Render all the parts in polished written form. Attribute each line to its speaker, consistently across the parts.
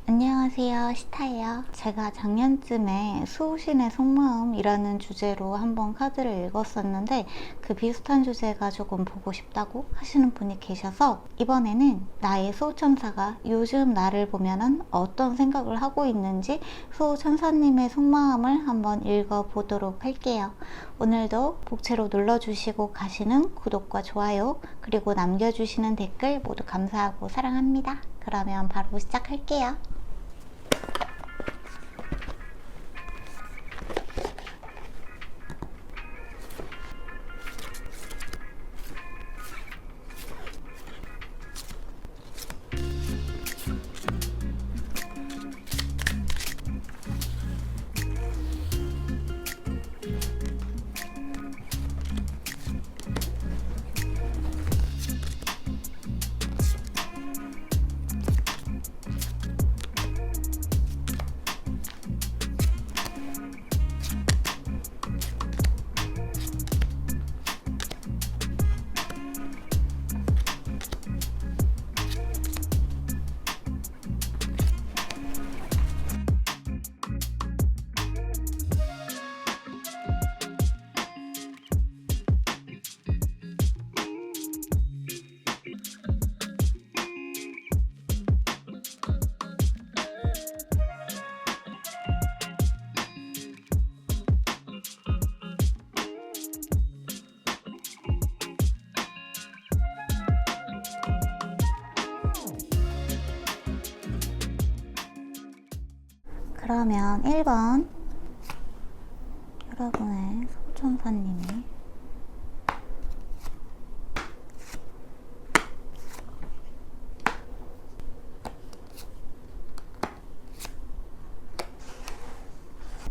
Speaker 1: 안녕하세요, 시타예요. 제가 작년쯤에 수호신의 속마음이라는 주제로 한번 카드를 읽었었는데 그 비슷한 주제가 조금 보고 싶다고 하시는 분이 계셔서 이번에는 나의 수호천사가 요즘 나를 보면은 어떤 생각을 하고 있는지 수호천사님의 속마음을 한번 읽어보도록 할게요. 오늘도 복채로 눌러주시고 가시는 구독과 좋아요 그리고 남겨주시는 댓글 모두 감사하고 사랑합니다. 그러면 바로 시작할게요. 그러면 1번 여러분의 소천사님이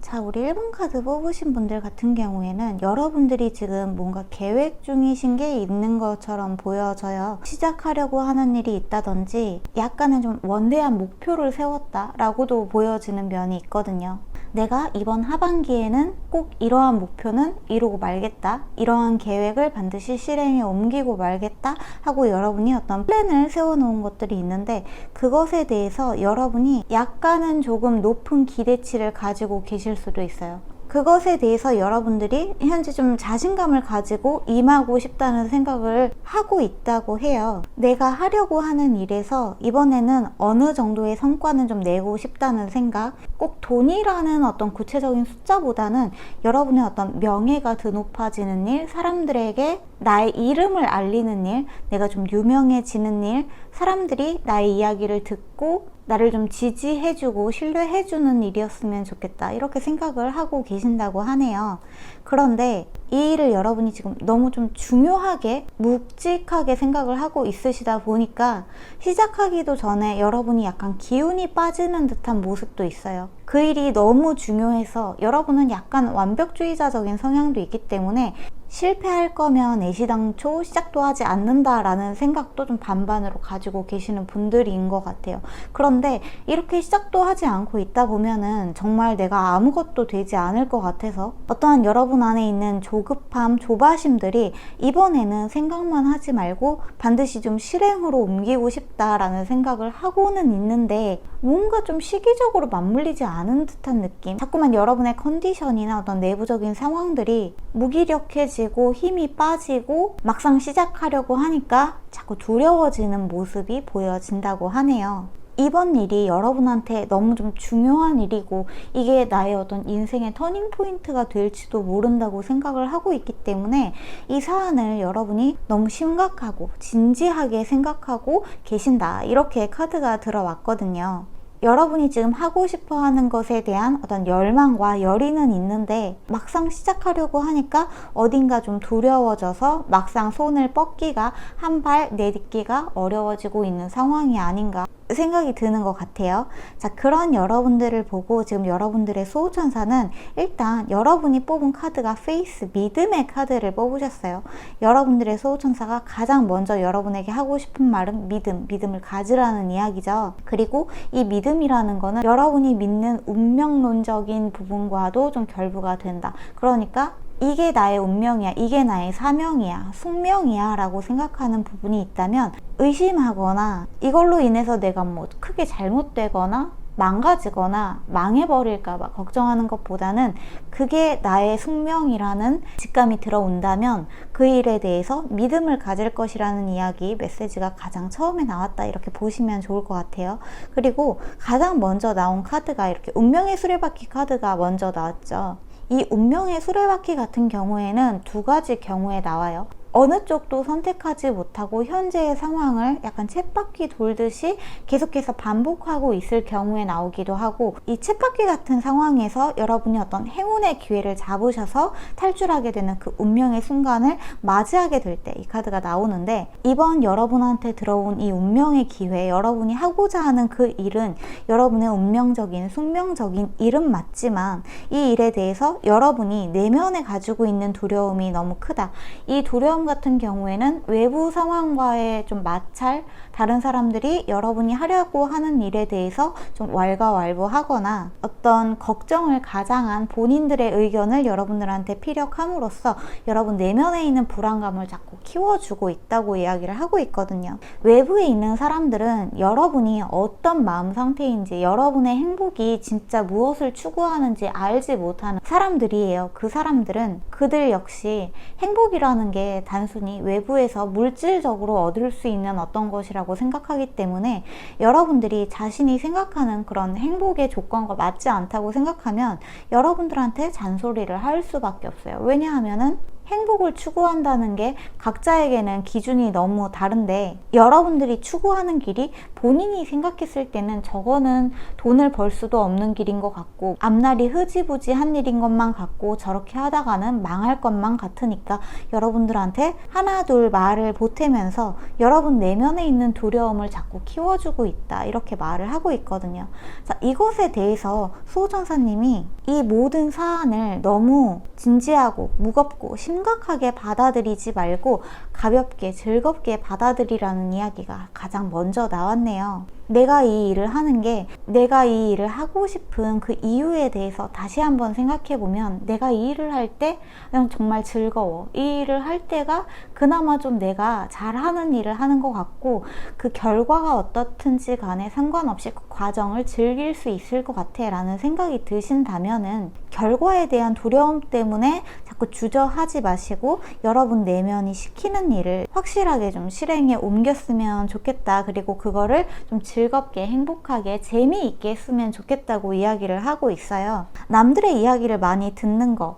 Speaker 1: 자, 우리 1번 카드 뽑으신 분들 같은 경우에는 여러분들이 지금 뭔가 계획 중이신 게 있는 것처럼 보여져요. 시작하려고 하는 일이 있다든지 약간은 좀 원대한 목표를 세웠다라고도 보여지는 면이 있거든요. 내가 이번 하반기에는 꼭 이러한 목표는 이루고 말겠다, 이러한 계획을 반드시 실행에 옮기고 말겠다 하고 여러분이 어떤 플랜을 세워놓은 것들이 있는데 그것에 대해서 여러분이 약간은 조금 높은 기대치를 가지고 계실 수도 있어요. 그것에 대해서 여러분들이 현재 좀 자신감을 가지고 임하고 싶다는 생각을 하고 있다고 해요. 내가 하려고 하는 일에서 이번에는 어느 정도의 성과는 좀 내고 싶다는 생각, 꼭 돈이라는 어떤 구체적인 숫자보다는 여러분의 어떤 명예가 더 높아지는 일, 사람들에게 나의 이름을 알리는 일, 내가 좀 유명해지는 일, 사람들이 나의 이야기를 듣고 나를 좀 지지해주고 신뢰해주는 일이었으면 좋겠다, 이렇게 생각을 하고 계신다고 하네요. 그런데 이 일을 여러분이 지금 너무 좀 중요하게 묵직하게 생각을 하고 있으시다 보니까 시작하기도 전에 여러분이 약간 기운이 빠지는 듯한 모습도 있어요. 그 일이 너무 중요해서 여러분은 약간 완벽주의자적인 성향도 있기 때문에 실패할 거면 애시당초 시작도 하지 않는다라는 생각도 좀 반반으로 가지고 계시는 분들인 것 같아요. 그런데 이렇게 시작도 하지 않고 있다 보면은 정말 내가 아무것도 되지 않을 것 같아서 어떠한 여러분 안에 있는 조급함, 조바심들이 이번에는 생각만 하지 말고 반드시 좀 실행으로 옮기고 싶다라는 생각을 하고는 있는데 뭔가 좀 시기적으로 맞물리지 않은 듯한 느낌, 자꾸만 여러분의 컨디션이나 어떤 내부적인 상황들이 무기력해지고 힘이 빠지고 막상 시작하려고 하니까 자꾸 두려워지는 모습이 보여진다고 하네요. 이번 일이 여러분한테 너무 좀 중요한 일이고 이게 나의 어떤 인생의 터닝 포인트가 될지도 모른다고 생각을 하고 있기 때문에 이 사안을 여러분이 너무 심각하고 진지하게 생각하고 계신다, 이렇게 카드가 들어왔거든요. 여러분이 지금 하고 싶어 하는 것에 대한 어떤 열망과 열의는 있는데 막상 시작하려고 하니까 어딘가 좀 두려워져서 막상 손을 뻗기가, 한 발 내딛기가 어려워지고 있는 상황이 아닌가 생각이 드는 것 같아요. 자, 그런 여러분들을 보고 지금 여러분들의 수호천사는 일단 여러분이 뽑은 카드가 페이스, 믿음의 카드를 뽑으셨어요. 여러분들의 수호천사가 가장 먼저 여러분에게 하고 싶은 말은 믿음을 가지라는 이야기죠. 그리고 이 믿음이라는 거는 여러분이 믿는 운명론적인 부분과도 좀 결부가 된다. 그러니까 이게 나의 운명이야, 이게 나의 사명이야, 숙명이야 라고 생각하는 부분이 있다면 의심하거나 이걸로 인해서 내가 뭐 크게 잘못되거나 망가지거나 망해버릴까봐 걱정하는 것보다는 그게 나의 숙명이라는 직감이 들어온다면 그 일에 대해서 믿음을 가질 것이라는 이야기, 메시지가 가장 처음에 나왔다, 이렇게 보시면 좋을 것 같아요. 그리고 가장 먼저 나온 카드가 이렇게 운명의 수레바퀴 카드가 먼저 나왔죠. 이 운명의 수레바퀴 같은 경우에는 두 가지 경우에 나와요. 어느 쪽도 선택하지 못하고 현재의 상황을 약간 쳇바퀴 돌듯이 계속해서 반복하고 있을 경우에 나오기도 하고, 이 쳇바퀴 같은 상황에서 여러분이 어떤 행운의 기회를 잡으셔서 탈출하게 되는 그 운명의 순간을 맞이하게 될 때 이 카드가 나오는데, 이번 여러분한테 들어온 이 운명의 기회, 여러분이 하고자 하는 그 일은 여러분의 운명적인 숙명적인 일은 맞지만 이 일에 대해서 여러분이 내면에 가지고 있는 두려움이 너무 크다. 이 두려움 같은 경우에는 외부 상황과의 좀 마찰, 다른 사람들이 여러분이 하려고 하는 일에 대해서 좀 왈가왈부하거나 어떤 걱정을 가장한 본인들의 의견을 여러분들한테 피력함으로써 여러분 내면에 있는 불안감을 자꾸 키워주고 있다고 이야기를 하고 있거든요. 외부에 있는 사람들은 여러분이 어떤 마음 상태인지, 여러분의 행복이 진짜 무엇을 추구하는지 알지 못하는 사람들이에요. 그 사람들은 그들 역시 행복이라는 게 단순히 외부에서 물질적으로 얻을 수 있는 어떤 것이라고 생각하기 때문에, 여러분들이 자신이 생각하는 그런 행복의 조건과 맞지 않다고 생각하면 여러분들한테 잔소리를 할 수밖에 없어요. 왜냐하면은 행복을 추구한다는 게 각자에게는 기준이 너무 다른데, 여러분들이 추구하는 길이 본인이 생각했을 때는 저거는 돈을 벌 수도 없는 길인 것 같고 앞날이 흐지부지한 일인 것만 같고 저렇게 하다가는 망할 것만 같으니까 여러분들한테 하나 둘 말을 보태면서 여러분 내면에 있는 두려움을 자꾸 키워주고 있다, 이렇게 말을 하고 있거든요. 자, 이것에 대해서 수호전사님이 이 모든 사안을 너무 진지하고 무겁고 심각하게 받아들이지 말고 가볍게 즐겁게 받아들이라는 이야기가 가장 먼저 나왔네요. 내가 이 일을 하는 게, 내가 이 일을 하고 싶은 그 이유에 대해서 다시 한번 생각해 보면, 내가 이 일을 할 때 그냥 정말 즐거워, 이 일을 할 때가 그나마 좀 내가 잘하는 일을 하는 것 같고, 그 결과가 어떻든지 간에 상관없이 그 과정을 즐길 수 있을 것 같아 라는 생각이 드신다면은, 결과에 대한 두려움 때문에 자꾸 주저하지 마시고 여러분 내면이 시키는 일을 확실하게 좀 실행에 옮겼으면 좋겠다, 그리고 그거를 좀 즐겁게 행복하게 재미있게 했으면 좋겠다고 이야기를 하고 있어요. 남들의 이야기를 많이 듣는 거,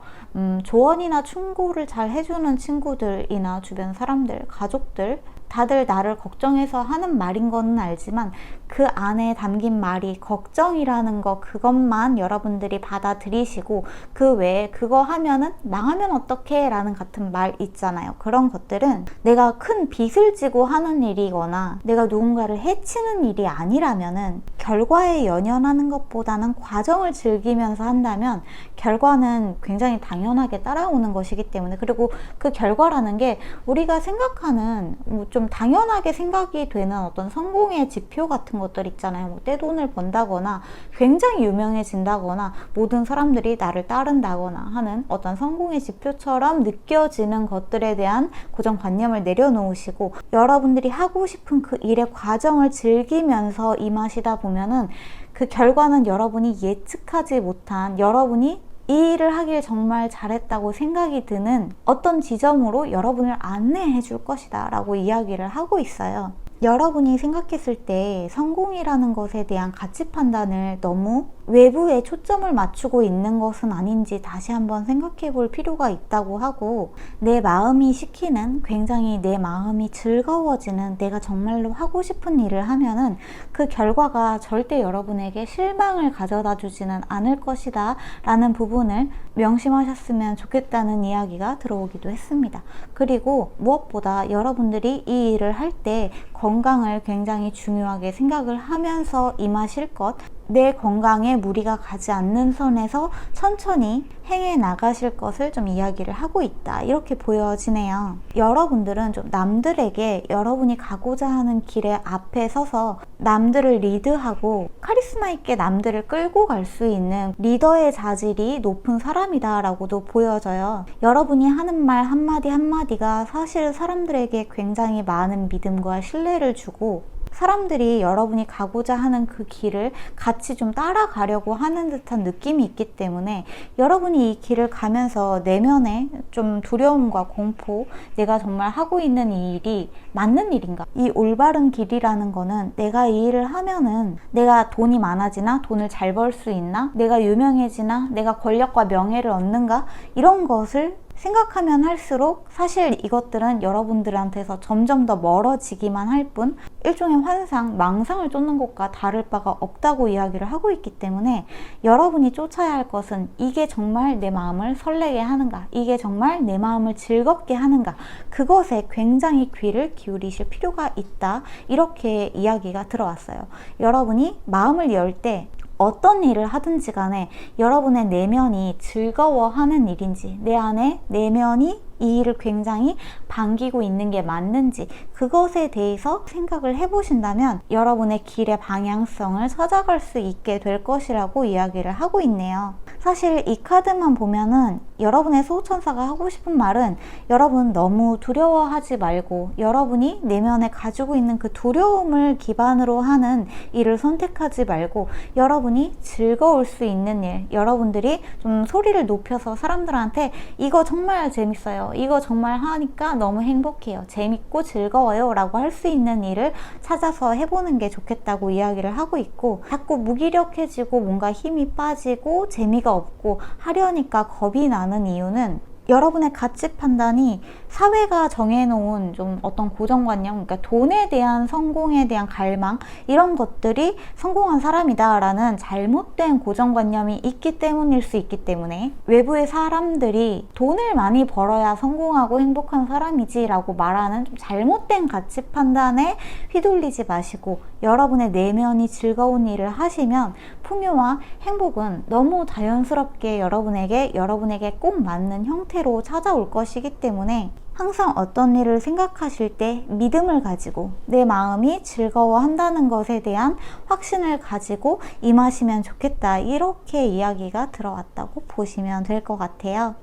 Speaker 1: 조언이나 충고를 잘 해주는 친구들이나 주변 사람들, 가족들, 다들 나를 걱정해서 하는 말인 거는 알지만 그 안에 담긴 말이 걱정이라는 거, 그것만 여러분들이 받아들이시고 그 외에 그거 하면은 망하면 어떡해 라는 같은 말 있잖아요. 그런 것들은 내가 큰 빚을 지고 하는 일이거나 내가 누군가를 해치는 일이 아니라면은, 결과에 연연하는 것보다는 과정을 즐기면서 한다면 결과는 굉장히 당연하게 따라오는 것이기 때문에, 그리고 그 결과라는 게 우리가 생각하는 좀 당연하게 생각이 되는 어떤 성공의 지표 같은 것들 있잖아요. 뭐 떼돈을 번다거나 굉장히 유명해진다거나 모든 사람들이 나를 따른다거나 하는 어떤 성공의 지표처럼 느껴지는 것들에 대한 고정관념을 내려놓으시고 여러분들이 하고 싶은 그 일의 과정을 즐기면서 임하시다 보면은 그 결과는 여러분이 예측하지 못한, 여러분이 이 일을 하길 정말 잘했다고 생각이 드는 어떤 지점으로 여러분을 안내해 줄 것이다 라고 이야기를 하고 있어요. 여러분이 생각했을 때 성공이라는 것에 대한 가치 판단을 너무 외부에 초점을 맞추고 있는 것은 아닌지 다시 한번 생각해 볼 필요가 있다고 하고, 내 마음이 시키는, 굉장히 내 마음이 즐거워지는, 내가 정말로 하고 싶은 일을 하면은 그 결과가 절대 여러분에게 실망을 가져다 주지는 않을 것이다 라는 부분을 명심하셨으면 좋겠다는 이야기가 들어오기도 했습니다. 그리고 무엇보다 여러분들이 이 일을 할 때 건강을 굉장히 중요하게 생각을 하면서 임하실 것, 내 건강에 무리가 가지 않는 선에서 천천히 행해 나가실 것을 좀 이야기를 하고 있다, 이렇게 보여지네요. 여러분들은 좀 남들에게 여러분이 가고자 하는 길의 앞에 서서 남들을 리드하고 카리스마 있게 남들을 끌고 갈 수 있는 리더의 자질이 높은 사람이다 라고도 보여져요. 여러분이 하는 말 한마디 한마디가 사실 사람들에게 굉장히 많은 믿음과 신뢰를 주고 사람들이 여러분이 가고자 하는 그 길을 같이 좀 따라가려고 하는 듯한 느낌이 있기 때문에 여러분이 이 길을 가면서 내면에 좀 두려움과 공포, 내가 정말 하고 있는 이 일이 맞는 일인가? 이 올바른 길이라는 거는 내가 이 일을 하면은 내가 돈이 많아지나? 돈을 잘 벌 수 있나? 내가 유명해지나? 내가 권력과 명예를 얻는가? 이런 것을 생각하면 할수록 사실 이것들은 여러분들한테서 점점 더 멀어지기만 할 뿐 일종의 환상, 망상을 쫓는 것과 다를 바가 없다고 이야기를 하고 있기 때문에 여러분이 쫓아야 할 것은 이게 정말 내 마음을 설레게 하는가, 이게 정말 내 마음을 즐겁게 하는가, 그것에 굉장히 귀를 기울이실 필요가 있다, 이렇게 이야기가 들어왔어요. 여러분이 마음을 열 때 어떤 일을 하든지 간에 여러분의 내면이 즐거워하는 일인지, 내 안에 내면이 이 일을 굉장히 반기고 있는 게 맞는지, 그것에 대해서 생각을 해보신다면 여러분의 길의 방향성을 찾아갈 수 있게 될 것이라고 이야기를 하고 있네요. 사실 이 카드만 보면은 여러분의 수호천사가 하고 싶은 말은, 여러분 너무 두려워하지 말고 여러분이 내면에 가지고 있는 그 두려움을 기반으로 하는 일을 선택하지 말고 여러분이 즐거울 수 있는 일, 여러분들이 좀 소리를 높여서 사람들한테 이거 정말 재밌어요, 이거 정말 하니까 너무 행복해요, 재밌고 즐거워요 라고 할 수 있는 일을 찾아서 해보는 게 좋겠다고 이야기를 하고 있고, 자꾸 무기력해지고 뭔가 힘이 빠지고 재미가 없고 하려니까 겁이 나는 이유는 여러분의 가치 판단이 사회가 정해놓은 좀 어떤 고정관념, 그러니까 돈에 대한 성공에 대한 갈망, 이런 것들이 성공한 사람이다 라는 잘못된 고정관념이 있기 때문일 수 있기 때문에, 외부의 사람들이 돈을 많이 벌어야 성공하고 행복한 사람이지 라고 말하는 좀 잘못된 가치 판단에 휘둘리지 마시고 여러분의 내면이 즐거운 일을 하시면 풍요와 행복은 너무 자연스럽게 여러분에게 꼭 맞는 형태로 찾아올 것이기 때문에, 항상 어떤 일을 생각하실 때 믿음을 가지고 내 마음이 즐거워한다는 것에 대한 확신을 가지고 임하시면 좋겠다, 이렇게 이야기가 들어왔다고 보시면 될 것 같아요.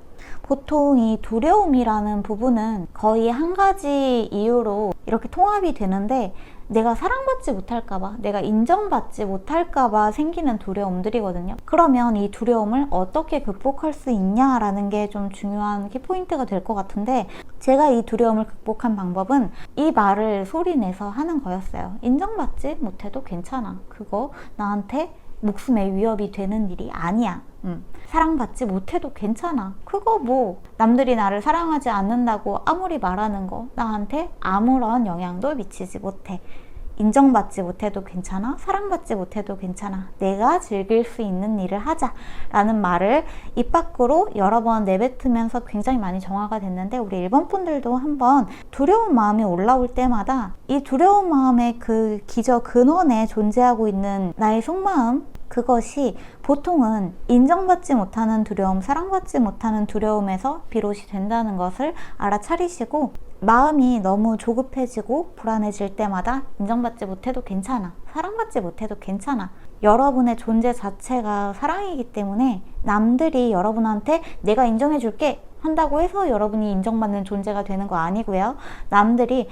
Speaker 1: 보통 이 두려움이라는 부분은 거의 한 가지 이유로 이렇게 통합이 되는데, 내가 사랑받지 못할까봐, 내가 인정받지 못할까봐 생기는 두려움들이거든요. 그러면 이 두려움을 어떻게 극복할 수 있냐라는 게 좀 중요한 키포인트가 될 것 같은데, 제가 이 두려움을 극복한 방법은 이 말을 소리내서 하는 거였어요. 인정받지 못해도 괜찮아. 그거 나한테 목숨의 위협이 되는 일이 아니야. 사랑받지 못해도 괜찮아. 그거 뭐 남들이 나를 사랑하지 않는다고 아무리 말하는 거 나한테 아무런 영향도 미치지 못해. 인정받지 못해도 괜찮아, 사랑받지 못해도 괜찮아, 내가 즐길 수 있는 일을 하자 라는 말을 입 밖으로 여러 번 내뱉으면서 굉장히 많이 정화가 됐는데, 우리 1번 분들도 한번 두려운 마음이 올라올 때마다 이 두려운 마음의 그 기저 근원에 존재하고 있는 나의 속마음, 그것이 보통은 인정받지 못하는 두려움, 사랑받지 못하는 두려움에서 비롯이 된다는 것을 알아차리시고, 마음이 너무 조급해지고 불안해질 때마다 인정받지 못해도 괜찮아, 사랑받지 못해도 괜찮아, 여러분의 존재 자체가 사랑이기 때문에 남들이 여러분한테 내가 인정해줄게 한다고 해서 여러분이 인정받는 존재가 되는 거 아니고요. 남들이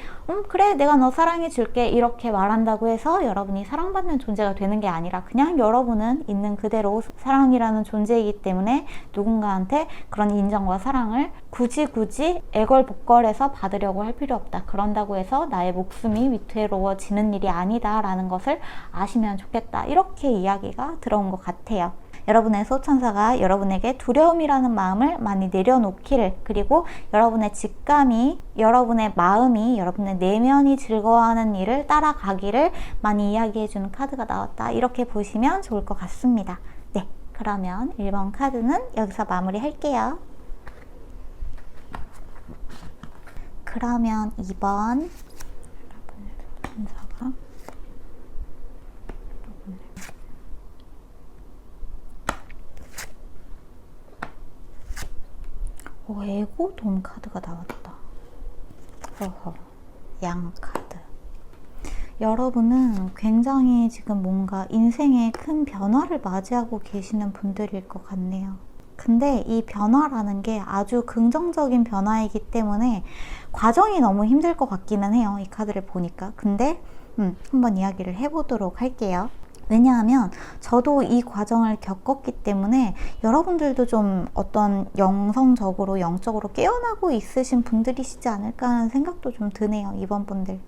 Speaker 1: 그래 내가 너 사랑해 줄게 이렇게 말한다고 해서 여러분이 사랑받는 존재가 되는 게 아니라, 그냥 여러분은 있는 그대로 사랑이라는 존재이기 때문에 누군가한테 그런 인정과 사랑을 굳이 애걸복걸해서 받으려고 할 필요 없다. 그런다고 해서 나의 목숨이 위태로워지는 일이 아니다 라는 것을 아시면 좋겠다, 이렇게 이야기가 들어온 것 같아요. 여러분의 소천사가 여러분에게 두려움이라는 마음을 많이 내려놓기를, 그리고 여러분의 직감이, 여러분의 마음이, 여러분의 내면이 즐거워하는 일을 따라가기를 많이 이야기해주는 카드가 나왔다, 이렇게 보시면 좋을 것 같습니다. 네, 그러면 1번 카드는 여기서 마무리 할게요. 그러면 2번 천사가 에고 돈 카드가 나왔다. 양 카드. 여러분은 굉장히 지금 뭔가 인생에 큰 변화를 맞이하고 계시는 분들일 것 같네요. 근데 이 변화라는 게 아주 긍정적인 변화이기 때문에 과정이 너무 힘들 것 같기는 해요, 이 카드를 보니까. 근데 한번 이야기를 해보도록 할게요. 왜냐하면 저도 이 과정을 겪었기 때문에 여러분들도 좀 어떤 영성적으로 영적으로 깨어나고 있으신 분들이시지 않을까 하는 생각도 좀 드네요. 이번 분들.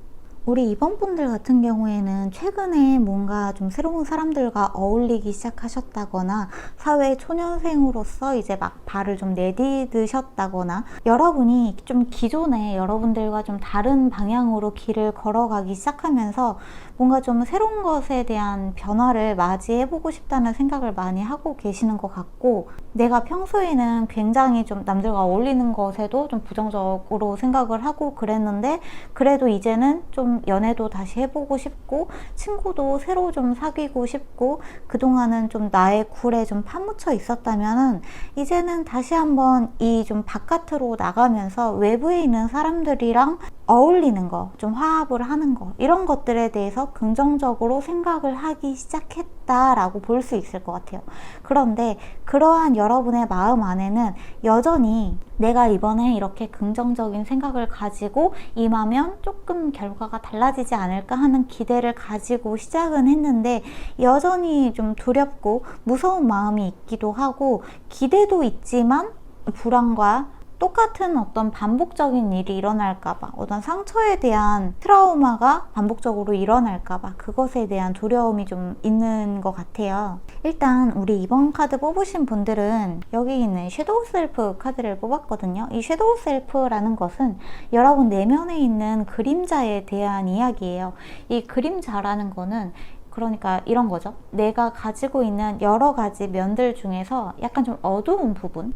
Speaker 1: 우리 이번 분들 같은 경우에는 최근에 뭔가 좀 새로운 사람들과 어울리기 시작하셨다거나 사회 초년생으로서 이제 막 발을 좀 내디드셨다거나 여러분이 좀 기존에 여러분들과 좀 다른 방향으로 길을 걸어가기 시작하면서 뭔가 좀 새로운 것에 대한 변화를 맞이해보고 싶다는 생각을 많이 하고 계시는 것 같고, 내가 평소에는 굉장히 좀 남들과 어울리는 것에도 좀 부정적으로 생각을 하고 그랬는데, 그래도 이제는 좀 연애도 다시 해보고 싶고 친구도 새로 좀 사귀고 싶고, 그동안은 좀 나의 굴에 좀 파묻혀 있었다면은 이제는 다시 한번 이 좀 바깥으로 나가면서 외부에 있는 사람들이랑 어울리는 거, 좀 화합을 하는 거, 이런 것들에 대해서 긍정적으로 생각을 하기 시작했다라고 볼 수 있을 것 같아요. 그런데 그러한 여러분의 마음 안에는 여전히 내가 이번에 이렇게 긍정적인 생각을 가지고 임하면 조금 결과가 달라지지 않을까 하는 기대를 가지고 시작은 했는데, 여전히 좀 두렵고 무서운 마음이 있기도 하고, 기대도 있지만 불안과 똑같은 어떤 반복적인 일이 일어날까봐, 어떤 상처에 대한 트라우마가 반복적으로 일어날까봐 그것에 대한 두려움이 좀 있는 것 같아요. 일단 우리 이번 카드 뽑으신 분들은 여기 있는 섀도우 셀프 카드를 뽑았거든요. 이 섀도우 셀프라는 것은 여러분 내면에 있는 그림자에 대한 이야기예요. 이 그림자라는 거는 그러니까 이런 거죠. 내가 가지고 있는 여러 가지 면들 중에서 약간 좀 어두운 부분,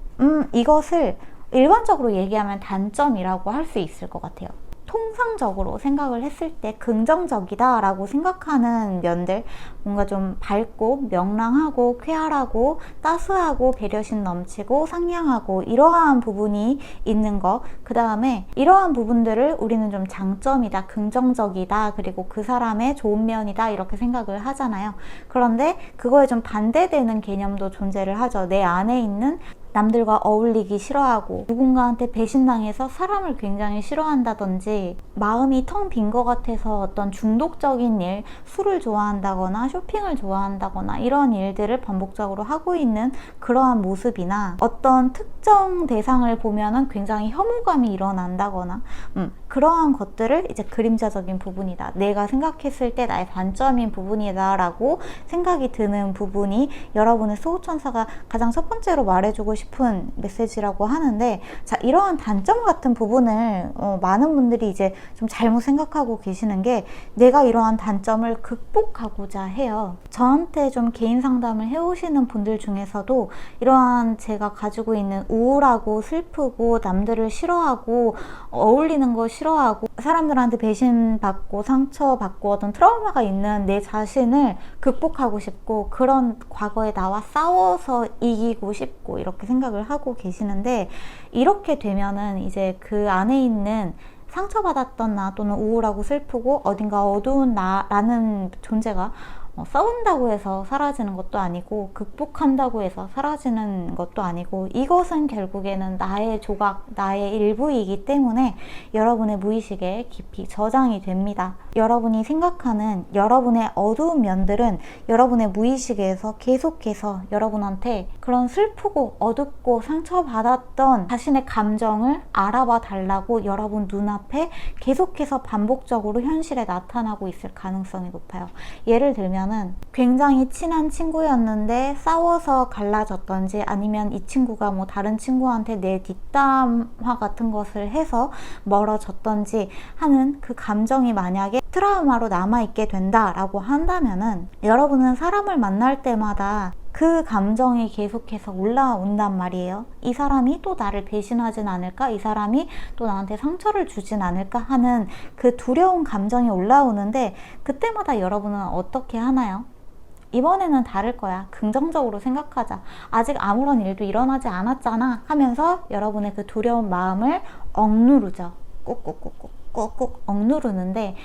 Speaker 1: 이것을 일반적으로 얘기하면 단점이라고 할 수 있을 것 같아요. 통상적으로 생각을 했을 때 긍정적이다 라고 생각하는 면들, 뭔가 좀 밝고 명랑하고 쾌활하고 따스하고 배려심 넘치고 상냥하고 이러한 부분이 있는 거, 그 다음에 이러한 부분들을 우리는 좀 장점이다, 긍정적이다, 그리고 그 사람의 좋은 면이다 이렇게 생각을 하잖아요. 그런데 그거에 좀 반대되는 개념도 존재를 하죠. 내 안에 있는 남들과 어울리기 싫어하고 누군가한테 배신당해서 사람을 굉장히 싫어한다든지, 마음이 텅 빈 것 같아서 어떤 중독적인 일, 술을 좋아한다거나 쇼핑을 좋아한다거나 이런 일들을 반복적으로 하고 있는 그러한 모습이나, 어떤 특정 대상을 보면은 굉장히 혐오감이 일어난다거나, 그러한 것들을 이제 그림자적인 부분이다, 내가 생각했을 때 나의 단점인 부분이다 라고 생각이 드는 부분이 여러분의 수호천사가 가장 첫 번째로 말해주고 싶은 메시지라고 하는데, 자, 이러한 단점 같은 부분을 많은 분들이 이제 좀 잘못 생각하고 계시는 게, 내가 이러한 단점을 극복하고자 해요. 저한테 좀 개인 상담을 해오시는 분들 중에서도 이러한 제가 가지고 있는 우울하고 슬프고 남들을 싫어하고 어울리는 거 싫어하고 사람들한테 배신받고 상처받고 어떤 트라우마가 있는 내 자신을 극복하고 싶고, 그런 과거에 나와 싸워서 이기고 싶고 이렇게 생각을 하고 계시는데, 이렇게 되면은 이제 그 안에 있는 상처받았던 나, 또는 우울하고 슬프고 어딘가 어두운 나라는 존재가 싸운다고 해서 사라지는 것도 아니고 극복한다고 해서 사라지는 것도 아니고, 이것은 결국에는 나의 조각, 나의 일부이기 때문에 여러분의 무의식에 깊이 저장이 됩니다. 여러분이 생각하는 여러분의 어두운 면들은 여러분의 무의식에서 계속해서 여러분한테 그런 슬프고 어둡고 상처받았던 자신의 감정을 알아봐 달라고 여러분 눈앞에 계속해서 반복적으로 현실에 나타나고 있을 가능성이 높아요. 예를 들면 굉장히 친한 친구였는데 싸워서 갈라졌던지, 아니면 이 친구가 뭐 다른 친구한테 내 뒷담화 같은 것을 해서 멀어졌던지 하는 그 감정이 만약에 트라우마로 남아있게 된다라고 한다면은, 여러분은 사람을 만날 때마다 그 감정이 계속해서 올라온단 말이에요. 이 사람이 또 나를 배신하진 않을까? 이 사람이 또 나한테 상처를 주진 않을까? 하는 그 두려운 감정이 올라오는데, 그때마다 여러분은 어떻게 하나요? 이번에는 다를 거야. 긍정적으로 생각하자. 아직 아무런 일도 일어나지 않았잖아 하면서 여러분의 그 두려운 마음을 억누르죠. 꾹꾹꾹꾹 억누르는데,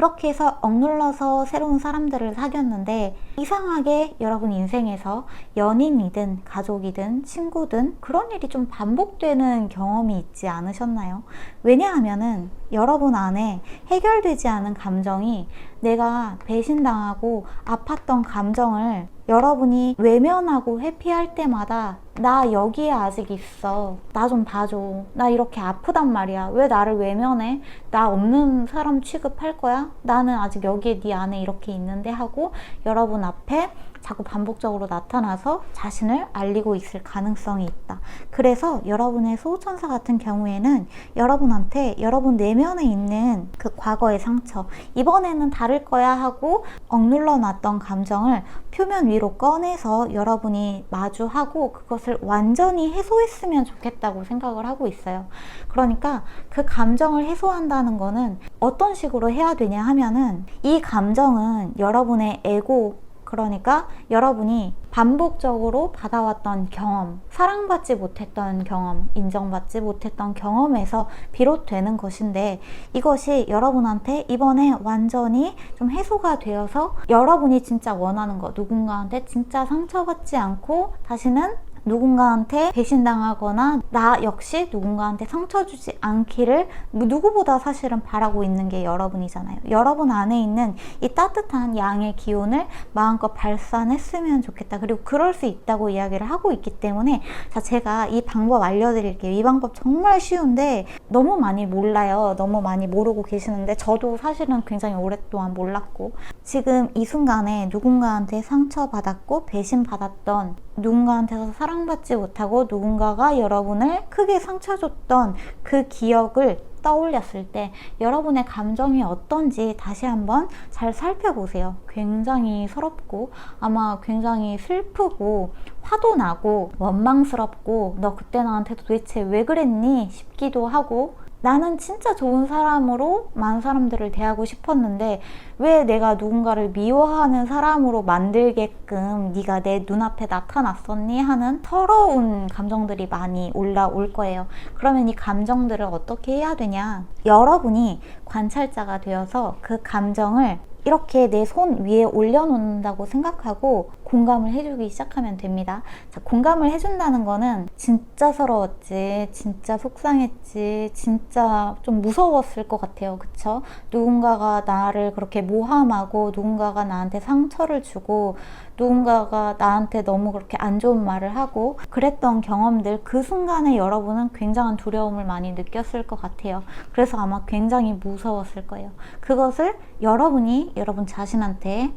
Speaker 1: 그렇게 해서 억눌러서 새로운 사람들을 사귀었는데 이상하게 여러분 인생에서 연인이든 가족이든 친구든 그런 일이 좀 반복되는 경험이 있지 않으셨나요? 왜냐하면은 여러분 안에 해결되지 않은 감정이 내가 배신당하고 아팠던 감정을 여러분이 외면하고 회피할 때마다 나 여기에 아직 있어. 나 좀 봐줘. 나 이렇게 아프단 말이야. 왜 나를 외면해? 나 없는 사람 취급할 거야? 나는 아직 여기에 네 안에 이렇게 있는데 하고 여러분 앞에 자꾸 반복적으로 나타나서 자신을 알리고 있을 가능성이 있다. 그래서 여러분의 소호천사 같은 경우에는 여러분한테 여러분 내면에 있는 그 과거의 상처, 이번에는 다를 거야 하고 억눌러 놨던 감정을 표면 위로 꺼내서 여러분이 마주하고 그것을 완전히 해소했으면 좋겠다고 생각을 하고 있어요. 그러니까 그 감정을 해소한다는 거는 어떤 식으로 해야 되냐 하면은 이 감정은 여러분의 에고, 그러니까 여러분이 반복적으로 받아왔던 경험, 사랑받지 못했던 경험, 인정받지 못했던 경험에서 비롯되는 것인데 이것이 여러분한테 이번에 완전히 좀 해소가 되어서 여러분이 진짜 원하는 거, 누군가한테 진짜 상처받지 않고 다시는 누군가한테 배신당하거나 나 역시 누군가한테 상처 주지 않기를 누구보다 사실은 바라고 있는 게 여러분이잖아요. 여러분 안에 있는 이 따뜻한 양의 기운을 마음껏 발산했으면 좋겠다. 그리고 그럴 수 있다고 이야기를 하고 있기 때문에 자, 제가 이 방법 알려드릴게요. 이 방법 정말 쉬운데 너무 많이 몰라요. 너무 많이 모르고 계시는데 저도 사실은 굉장히 오랫동안 몰랐고 지금 이 순간에 누군가한테 상처받았고 배신받았던 누군가한테서 사랑받지 못하고 누군가가 여러분을 크게 상처 줬던 그 기억을 떠올렸을 때 여러분의 감정이 어떤지 다시 한번 잘 살펴보세요. 굉장히 서럽고 아마 굉장히 슬프고 화도 나고 원망스럽고 너 그때 나한테 도대체 왜 그랬니 싶기도 하고 나는 진짜 좋은 사람으로 많은 사람들을 대하고 싶었는데 왜 내가 누군가를 미워하는 사람으로 만들게끔 네가 내 눈앞에 나타났었니 하는 서러운 감정들이 많이 올라올 거예요. 그러면 이 감정들을 어떻게 해야 되냐? 여러분이 관찰자가 되어서 그 감정을 이렇게 내 손 위에 올려놓는다고 생각하고 공감을 해주기 시작하면 됩니다. 자, 공감을 해준다는 거는 진짜 서러웠지, 진짜 속상했지, 진짜 좀 무서웠을 것 같아요. 그쵸? 누군가가 나를 그렇게 모함하고 누군가가 나한테 상처를 주고 누군가가 나한테 너무 그렇게 안 좋은 말을 하고 그랬던 경험들, 그 순간에 여러분은 굉장한 두려움을 많이 느꼈을 것 같아요. 그래서 아마 굉장히 무서웠을 거예요. 그것을 여러분이 여러분 자신한테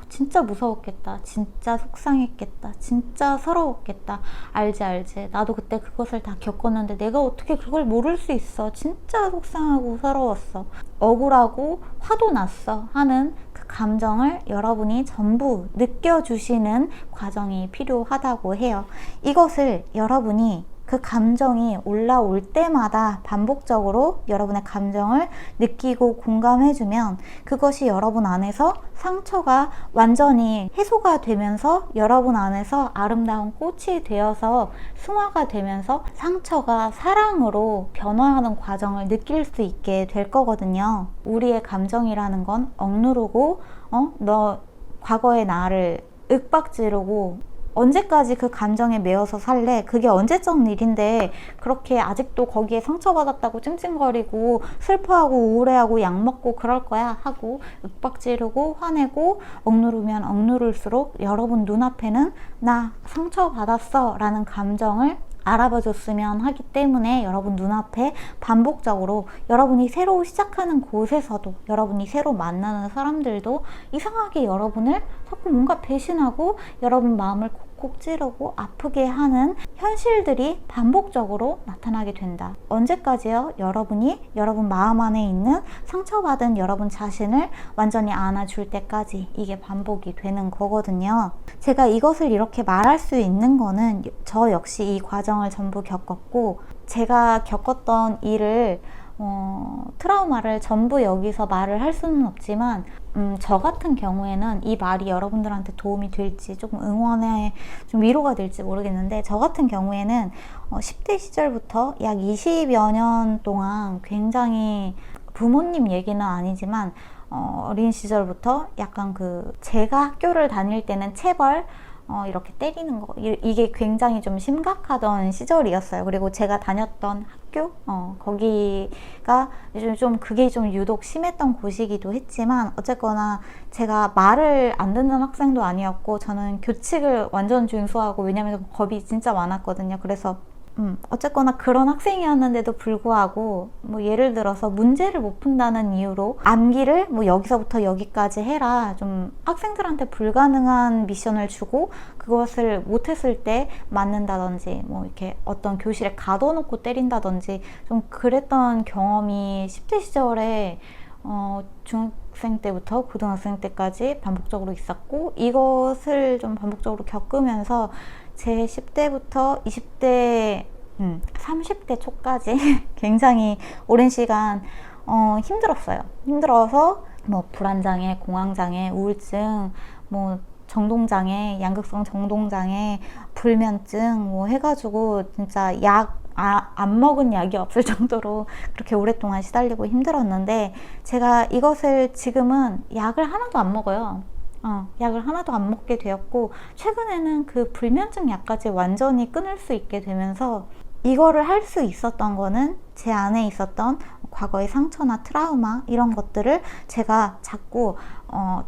Speaker 1: 진짜 무서웠겠다, 진짜 속상했겠다, 진짜 서러웠겠다, 알지 나도 그때 그것을 다 겪었는데 내가 어떻게 그걸 모를 수 있어, 진짜 속상하고 서러웠어, 억울하고 화도 났어 하는 그 감정을 여러분이 전부 느껴주시는 과정이 필요하다고 해요. 이것을 여러분이 그 감정이 올라올 때마다 반복적으로 여러분의 감정을 느끼고 공감해주면 그것이 여러분 안에서 상처가 완전히 해소가 되면서 여러분 안에서 아름다운 꽃이 되어서 승화가 되면서 상처가 사랑으로 변화하는 과정을 느낄 수 있게 될 거거든요. 우리의 감정이라는 건 억누르고 너 과거의 나를 윽박지르고 언제까지 그 감정에 매여서 살래? 그게 언제적 일인데 그렇게 아직도 거기에 상처받았다고 찡찡거리고 슬퍼하고 우울해하고 약 먹고 그럴 거야 하고 윽박지르고 화내고 억누르면 억누를수록 여러분 눈앞에는 나 상처받았어 라는 감정을 알아봐 줬으면 하기 때문에 여러분 눈앞에 반복적으로 여러분이 새로 시작하는 곳에서도 여러분이 새로 만나는 사람들도 이상하게 여러분을 자꾸 뭔가 배신하고 여러분 마음을 콕콕 찌르고 아프게 하는 현실들이 반복적으로 나타나게 된다. 언제까지요? 여러분이 여러분 마음 안에 있는 상처받은 여러분 자신을 완전히 안아줄 때까지 이게 반복이 되는 거거든요. 제가 이것을 이렇게 말할 수 있는 거는 저 역시 이 과정을 전부 겪었고 제가 겪었던 일을 트라우마를 전부 여기서 말을 할 수는 없지만 저 같은 경우에는 이 말이 여러분들한테 도움이 될지 조금 응원에 좀 위로가 될지 모르겠는데 저 같은 경우에는 10대 시절부터 약 20여 년 동안 굉장히 부모님 얘기는 아니지만 어린 시절부터 약간 제가 학교를 다닐 때는 체벌 이렇게 때리는 거 이게 굉장히 좀 심각하던 시절이었어요. 그리고 제가 다녔던 학교 거기가 좀 그게 좀 유독 심했던 곳이기도 했지만 어쨌거나 제가 말을 안 듣는 학생도 아니었고 저는 교칙을 완전 준수하고 왜냐면 겁이 진짜 많았거든요. 그래서 어쨌거나 그런 학생이었는데도 불구하고 뭐 예를 들어서 문제를 못 푼다는 이유로 암기를 뭐 여기서부터 여기까지 해라 좀 학생들한테 불가능한 미션을 주고 그것을 못했을 때 맞는다든지 뭐 이렇게 어떤 교실에 가둬놓고 때린다든지 좀 그랬던 경험이 10대 시절에 중학생 때부터 고등학생 때까지 반복적으로 있었고 이것을 좀 반복적으로 겪으면서 제 10대부터 20대, 30대 초까지 굉장히 오랜 시간 힘들었어요. 힘들어서 뭐 불안장애, 공황장애, 우울증, 뭐 정동장애, 양극성 정동장애, 불면증 뭐 해가지고 진짜 안 먹은 약이 없을 정도로 그렇게 오랫동안 시달리고 힘들었는데 제가 이것을 지금은 약을 하나도 안 먹어요. 약을 하나도 안 먹게 되었고 최근에는 그 불면증 약까지 완전히 끊을 수 있게 되면서 이거를 할 수 있었던 거는 제 안에 있었던 과거의 상처나 트라우마 이런 것들을 제가 자꾸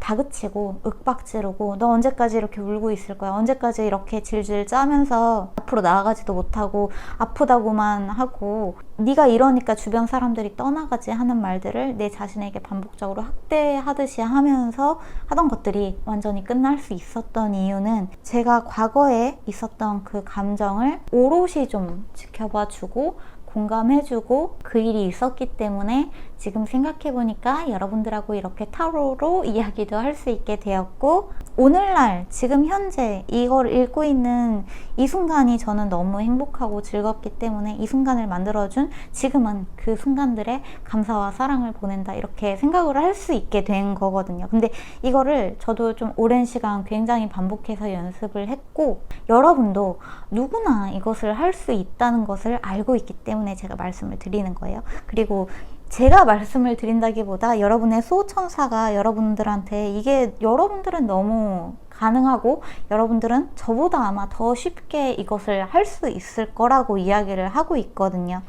Speaker 1: 다그치고 윽박지르고 너 언제까지 이렇게 울고 있을 거야? 언제까지 이렇게 질질 짜면서 앞으로 나아가지도 못하고 아프다고만 하고 네가 이러니까 주변 사람들이 떠나가지 하는 말들을 내 자신에게 반복적으로 학대하듯이 하면서 하던 것들이 완전히 끝날 수 있었던 이유는 제가 과거에 있었던 그 감정을 오롯이 좀 지켜봐주고 공감해주고 그 일이 있었기 때문에 지금 생각해보니까 여러분들하고 이렇게 타로로 이야기도 할 수 있게 되었고 오늘날 지금 현재 이걸 읽고 있는 이 순간이 저는 너무 행복하고 즐겁기 때문에 이 순간을 만들어준 지금은 그 순간들의 감사와 사랑을 보낸다 이렇게 생각을 할 수 있게 된 거거든요. 근데 이거를 저도 좀 오랜 시간 굉장히 반복해서 연습을 했고 여러분도 누구나 이것을 할 수 있다는 것을 알고 있기 때문에 제가 말씀을 드리는 거예요. 그리고 제가 말씀을 드린다기보다 여러분의 수호천사가 여러분들한테 이게 여러분들은 너무 가능하고 여러분들은 저보다 아마 더 쉽게 이것을 할 수 있을 거라고 이야기를 하고 있거든요.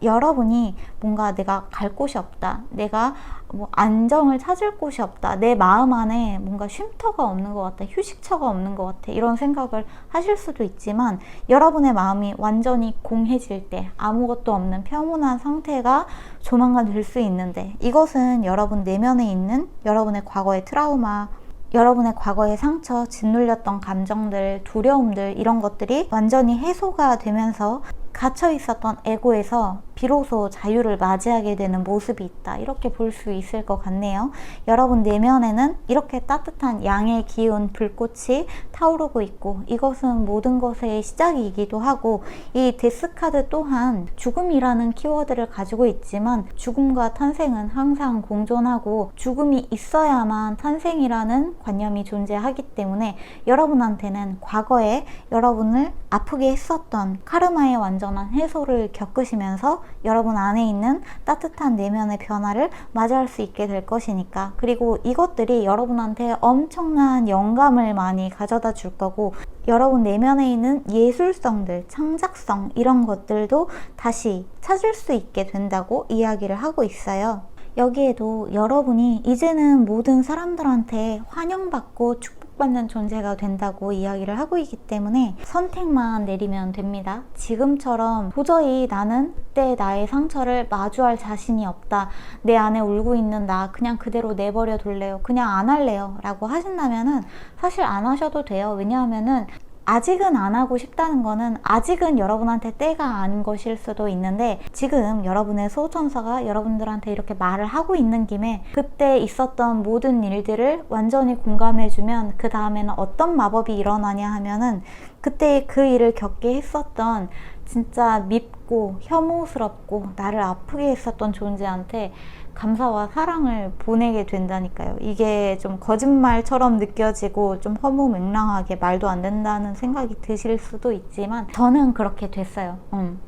Speaker 1: 여러분이 뭔가 내가 갈 곳이 없다, 내가 뭐 안정을 찾을 곳이 없다, 내 마음 안에 뭔가 쉼터가 없는 것 같다, 휴식처가 없는 것 같아 이런 생각을 하실 수도 있지만 여러분의 마음이 완전히 공해질 때 아무것도 없는 평온한 상태가 조만간 될 수 있는데 이것은 여러분 내면에 있는 여러분의 과거의 트라우마, 여러분의 과거의 상처, 짓눌렸던 감정들, 두려움들 이런 것들이 완전히 해소가 되면서 갇혀 있었던 에고에서 비로소 자유를 맞이하게 되는 모습이 있다 이렇게 볼 수 있을 것 같네요. 여러분 내면에는 이렇게 따뜻한 양의 기운 불꽃이 타오르고 있고 이것은 모든 것의 시작이기도 하고 이 데스카드 또한 죽음이라는 키워드를 가지고 있지만 죽음과 탄생은 항상 공존하고 죽음이 있어야만 탄생이라는 관념이 존재하기 때문에 여러분한테는 과거에 여러분을 아프게 했었던 카르마의 완전한 해소를 겪으시면서 여러분 안에 있는 따뜻한 내면의 변화를 맞이할 수 있게 될 것이니까 그리고 이것들이 여러분한테 엄청난 영감을 많이 가져다 줄 거고 여러분 내면에 있는 예술성들, 창작성 이런 것들도 다시 찾을 수 있게 된다고 이야기를 하고 있어요. 여기에도 여러분이 이제는 모든 사람들한테 환영받고 축복받는 존재가 된다고 이야기를 하고 있기 때문에 선택만 내리면 됩니다. 지금처럼 도저히 나는 그때 나의 상처를 마주할 자신이 없다, 내 안에 울고 있는 나 그냥 그대로 내버려 둘래요, 그냥 안 할래요 라고 하신다면은 사실 안 하셔도 돼요. 왜냐하면은 아직은 안 하고 싶다는 거는 아직은 여러분한테 때가 아닌 것일 수도 있는데 지금 여러분의 수호천사가 여러분들한테 이렇게 말을 하고 있는 김에 그때 있었던 모든 일들을 완전히 공감해주면 그 다음에는 어떤 마법이 일어나냐 하면은 그때 그 일을 겪게 했었던 진짜 밉고 혐오스럽고 나를 아프게 했었던 존재한테 감사와 사랑을 보내게 된다니까요. 이게 좀 거짓말처럼 느껴지고 좀 허무맹랑하게 말도 안 된다는 생각이 드실 수도 있지만 저는 그렇게 됐어요.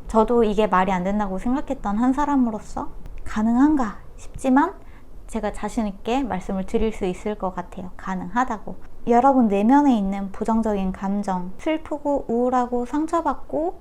Speaker 1: 저도 이게 말이 안 된다고 생각했던 한 사람으로서 가능한가 싶지만 제가 자신 있게 말씀을 드릴 수 있을 것 같아요. 가능하다고. 여러분 내면에 있는 부정적인 감정, 슬프고 우울하고 상처받고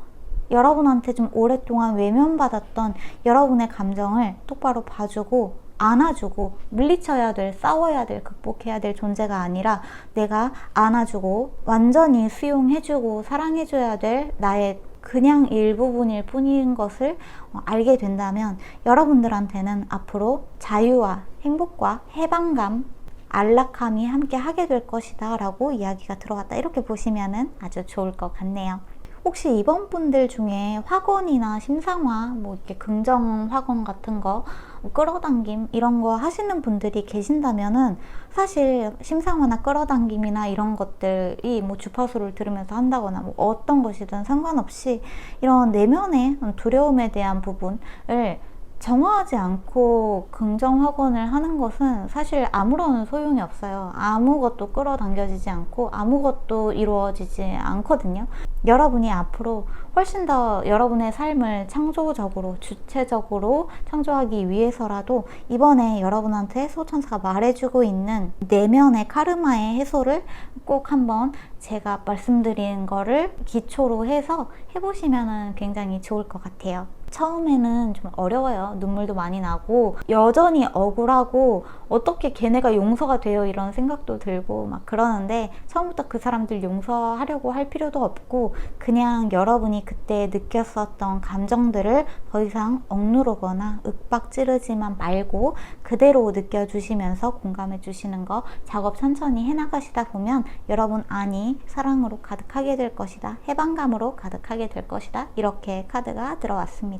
Speaker 1: 여러분한테 좀 오랫동안 외면받았던 여러분의 감정을 똑바로 봐주고 안아주고 물리쳐야 될, 싸워야 될, 극복해야 될 존재가 아니라 내가 안아주고 완전히 수용해주고 사랑해줘야 될 나의 그냥 일부분일 뿐인 것을 알게 된다면 여러분들한테는 앞으로 자유와 행복과 해방감, 안락함이 함께 하게 될 것이다 라고 이야기가 들어갔다. 이렇게 보시면 아주 좋을 것 같네요. 혹시 이번 분들 중에 확언이나 심상화, 뭐 이렇게 긍정 확언 같은 거, 끌어당김 이런 거 하시는 분들이 계신다면은 사실 심상화나 끌어당김이나 이런 것들이 뭐 주파수를 들으면서 한다거나 뭐 어떤 것이든 상관없이 이런 내면의 두려움에 대한 부분을 정화하지 않고 긍정 확언을 하는 것은 사실 아무런 소용이 없어요. 아무것도 끌어당겨지지 않고 아무것도 이루어지지 않거든요. 여러분이 앞으로 훨씬 더 여러분의 삶을 창조적으로, 주체적으로 창조하기 위해서라도 이번에 여러분한테 소천사가 말해주고 있는 내면의 카르마의 해소를 꼭 한번 제가 말씀드린 거를 기초로 해서 해보시면 굉장히 좋을 것 같아요. 처음에는 좀 어려워요. 눈물도 많이 나고 여전히 억울하고 어떻게 걔네가 용서가 돼요 이런 생각도 들고 막 그러는데 처음부터 그 사람들 용서하려고 할 필요도 없고 그냥 여러분이 그때 느꼈었던 감정들을 더 이상 억누르거나 윽박 지르지만 말고 그대로 느껴주시면서 공감해 주시는 거 작업 천천히 해나가시다 보면 여러분 안이 사랑으로 가득하게 될 것이다. 해방감으로 가득하게 될 것이다. 이렇게 카드가 들어왔습니다.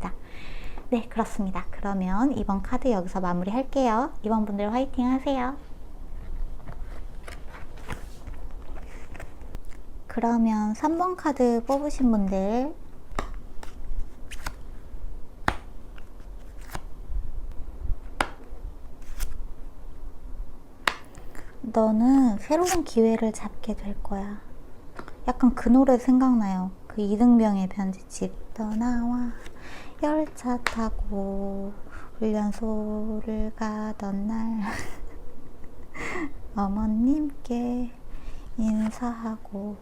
Speaker 1: 네, 그렇습니다. 그러면 이번 카드 여기서 마무리 할게요. 이번 분들 화이팅 하세요. 그러면 3번 카드 뽑으신 분들 너는 새로운 기회를 잡게 될 거야. 약간 그 노래 생각나요. 그 이등병의 편지집. 떠나와 열차 타고 훈련소를 가던 날 어머님께 인사하고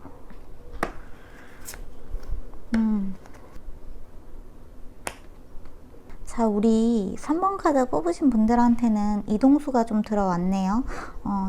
Speaker 1: 자, 우리 3번 카드 뽑으신 분들한테는 이동수가 좀 들어왔네요.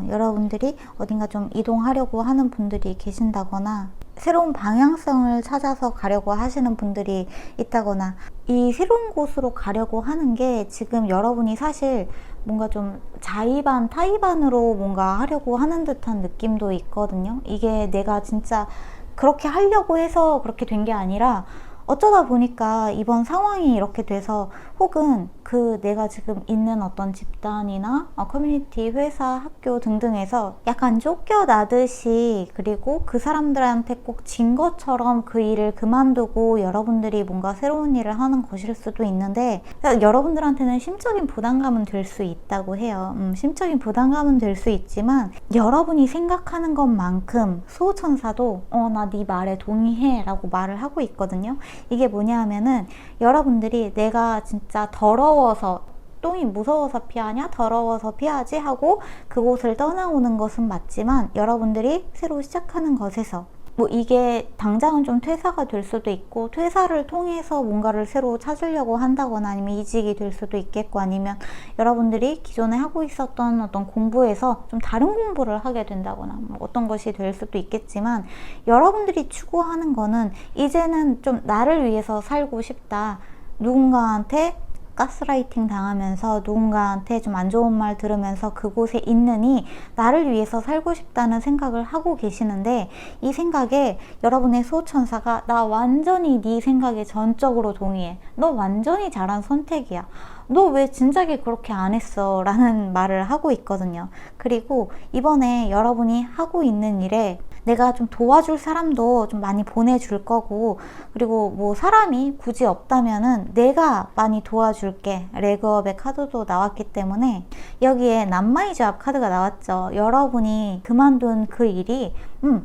Speaker 1: 여러분들이 어딘가 좀 이동하려고 하는 분들이 계신다거나 새로운 방향성을 찾아서 가려고 하시는 분들이 있다거나 이 새로운 곳으로 가려고 하는 게 지금 여러분이 사실 뭔가 좀 자의반 타의반으로 뭔가 하려고 하는 듯한 느낌도 있거든요. 이게 내가 진짜 그렇게 하려고 해서 그렇게 된 게 아니라 어쩌다 보니까 이번 상황이 이렇게 돼서 혹은 그 내가 지금 있는 어떤 집단이나 커뮤니티, 회사, 학교 등등에서 약간 쫓겨나듯이 그리고 그 사람들한테 꼭 진 것처럼 그 일을 그만두고 여러분들이 뭔가 새로운 일을 하는 것일 수도 있는데 여러분들한테는 심적인 부담감은 될 수 있다고 해요. 심적인 부담감은 될 수 있지만 여러분이 생각하는 것만큼 수호천사도 나 네 말에 동의해 라고 말을 하고 있거든요. 이게 뭐냐 하면은 여러분들이 내가 진짜 더러워서 똥이 무서워서 피하냐? 더러워서 피하지? 하고 그곳을 떠나오는 것은 맞지만 여러분들이 새로 시작하는 것에서 뭐 이게 당장은 좀 퇴사가 될 수도 있고 퇴사를 통해서 뭔가를 새로 찾으려고 한다거나 아니면 이직이 될 수도 있겠고 아니면 여러분들이 기존에 하고 있었던 어떤 공부에서 좀 다른 공부를 하게 된다거나 뭐 어떤 것이 될 수도 있겠지만 여러분들이 추구하는 거는 이제는 좀 나를 위해서 살고 싶다. 누군가한테 가스라이팅 당하면서 누군가한테 좀 안 좋은 말 들으면서 그곳에 있느니 나를 위해서 살고 싶다는 생각을 하고 계시는데 이 생각에 여러분의 수호천사가 나 완전히 네 생각에 전적으로 동의해. 너 완전히 잘한 선택이야. 너 왜 진작에 그렇게 안 했어? 라는 말을 하고 있거든요. 그리고 이번에 여러분이 하고 있는 일에 내가 좀 도와줄 사람도 좀 많이 보내줄 거고 그리고 뭐 사람이 굳이 없다면은 내가 많이 도와줄게. 레그업의 카드도 나왔기 때문에 여기에 남마이즈압 카드가 나왔죠. 여러분이 그만둔 그 일이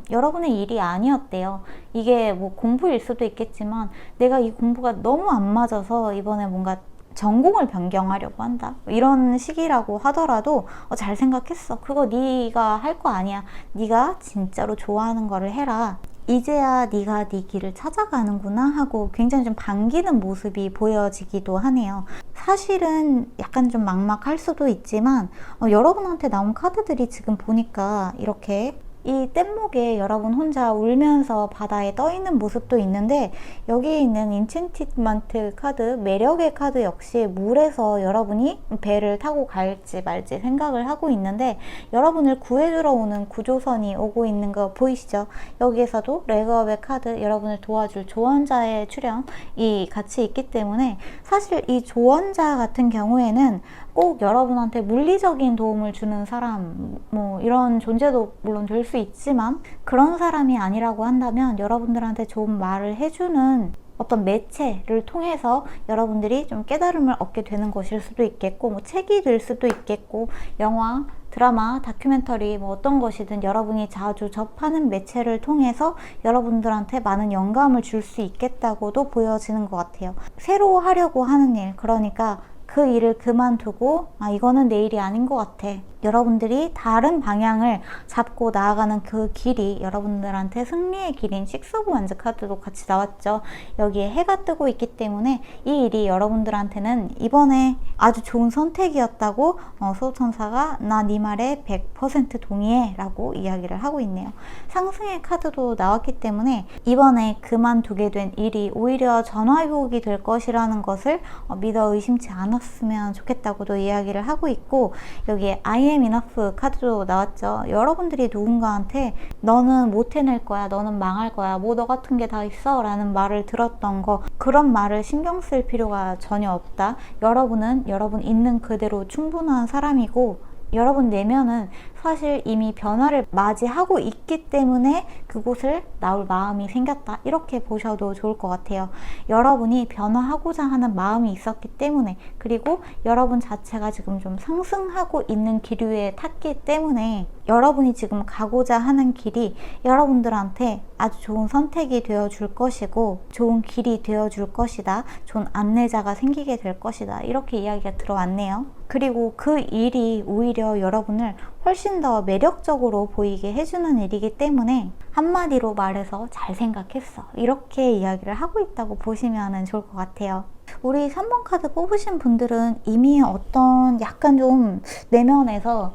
Speaker 1: 여러분의 일이 아니었대요. 이게 뭐 공부일 수도 있겠지만 내가 이 공부가 너무 안 맞아서 이번에 뭔가 전공을 변경하려고 한다, 이런 식이라고 하더라도 잘 생각했어. 그거 네가 할 거 아니야. 네가 진짜로 좋아하는 거를 해라. 이제야 네가 네 길을 찾아가는구나 하고 굉장히 좀 반기는 모습이 보여지기도 하네요. 사실은 약간 좀 막막할 수도 있지만 여러분한테 나온 카드들이 지금 보니까 이렇게 이 뗏목에 여러분 혼자 울면서 바다에 떠 있는 모습도 있는데, 여기에 있는 인챈티먼트 카드, 매력의 카드 역시 물에서 여러분이 배를 타고 갈지 말지 생각을 하고 있는데, 여러분을 구해주러 오는 구조선이 오고 있는 거 보이시죠? 여기에서도 레그업의 카드, 여러분을 도와줄 조언자의 출현이 같이 있기 때문에, 사실 이 조언자 같은 경우에는 꼭 여러분한테 물리적인 도움을 주는 사람, 뭐 이런 존재도 물론 될 수 있지만, 그런 사람이 아니라고 한다면 여러분들한테 좋은 말을 해주는 어떤 매체를 통해서 여러분들이 좀 깨달음을 얻게 되는 것일 수도 있겠고, 뭐 책이 될 수도 있겠고, 영화, 드라마, 다큐멘터리, 뭐 어떤 것이든 여러분이 자주 접하는 매체를 통해서 여러분들한테 많은 영감을 줄 수 있겠다고도 보여지는 것 같아요. 새로 하려고 하는 일, 그러니까 그 일을 그만두고 이거는 내 일이 아닌 것 같아, 여러분들이 다른 방향을 잡고 나아가는 그 길이 여러분들한테 승리의 길인 식스 오브 원즈 카드도 같이 나왔죠. 여기에 해가 뜨고 있기 때문에 이 일이 여러분들한테는 이번에 아주 좋은 선택이었다고 수호천사가 나 네 말에 100% 동의해 라고 이야기를 하고 있네요. 상승의 카드도 나왔기 때문에 이번에 그만두게 된 일이 오히려 전화유혹이 될 것이라는 것을 믿어 의심치 않았으면 좋겠다고도 이야기를 하고 있고, 여기에 I am enough 카드도 나왔죠. 여러분들이 누군가한테 너는 못 해낼 거야, 너는 망할 거야, 뭐 너 같은 게 다 있어 라는 말을 들었던 거, 그런 말을 신경 쓸 필요가 전혀 없다. 여러분은 여러분 있는 그대로 충분한 사람이고, 여러분 내면은 사실 이미 변화를 맞이하고 있기 때문에 그곳을 나올 마음이 생겼다, 이렇게 보셔도 좋을 것 같아요. 여러분이 변화하고자 하는 마음이 있었기 때문에, 그리고 여러분 자체가 지금 좀 상승하고 있는 기류에 탔기 때문에 여러분이 지금 가고자 하는 길이 여러분들한테 아주 좋은 선택이 되어 줄 것이고, 좋은 길이 되어 줄 것이다, 좋은 안내자가 생기게 될 것이다, 이렇게 이야기가 들어왔네요. 그리고 그 일이 오히려 여러분을 훨씬 더 매력적으로 보이게 해주는 일이기 때문에, 한마디로 말해서 잘 생각했어, 이렇게 이야기를 하고 있다고 보시면 좋을 것 같아요. 우리 3번 카드 뽑으신 분들은 이미 어떤 약간 좀 내면에서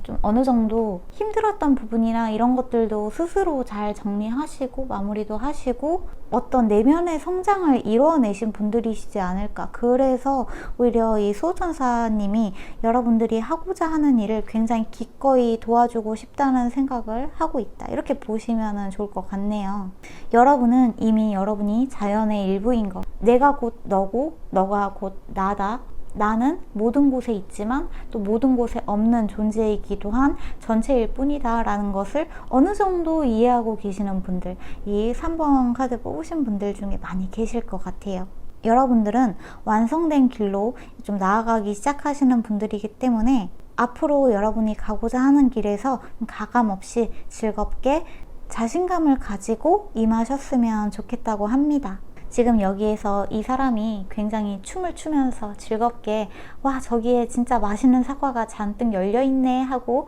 Speaker 1: 좀 어느 정도 힘들었던 부분이나 이런 것들도 스스로 잘 정리하시고 마무리도 하시고 어떤 내면의 성장을 이뤄내신 분들이시지 않을까. 그래서 오히려 이 수호천사님이 여러분들이 하고자 하는 일을 굉장히 기꺼이 도와주고 싶다는 생각을 하고 있다, 이렇게 보시면 좋을 것 같네요. 여러분은 이미 여러분이 자연의 일부인 것, 내가 곧 너고 너가 곧 나다, 나는 모든 곳에 있지만 또 모든 곳에 없는 존재이기도 한 전체일 뿐이다 라는 것을 어느 정도 이해하고 계시는 분들, 이 3번 카드 뽑으신 분들 중에 많이 계실 것 같아요. 여러분들은 완성된 길로 좀 나아가기 시작하시는 분들이기 때문에 앞으로 여러분이 가고자 하는 길에서 가감 없이 즐겁게 자신감을 가지고 임하셨으면 좋겠다고 합니다. 지금 여기에서 이 사람이 굉장히 춤을 추면서 즐겁게 와 저기에 진짜 맛있는 사과가 잔뜩 열려있네 하고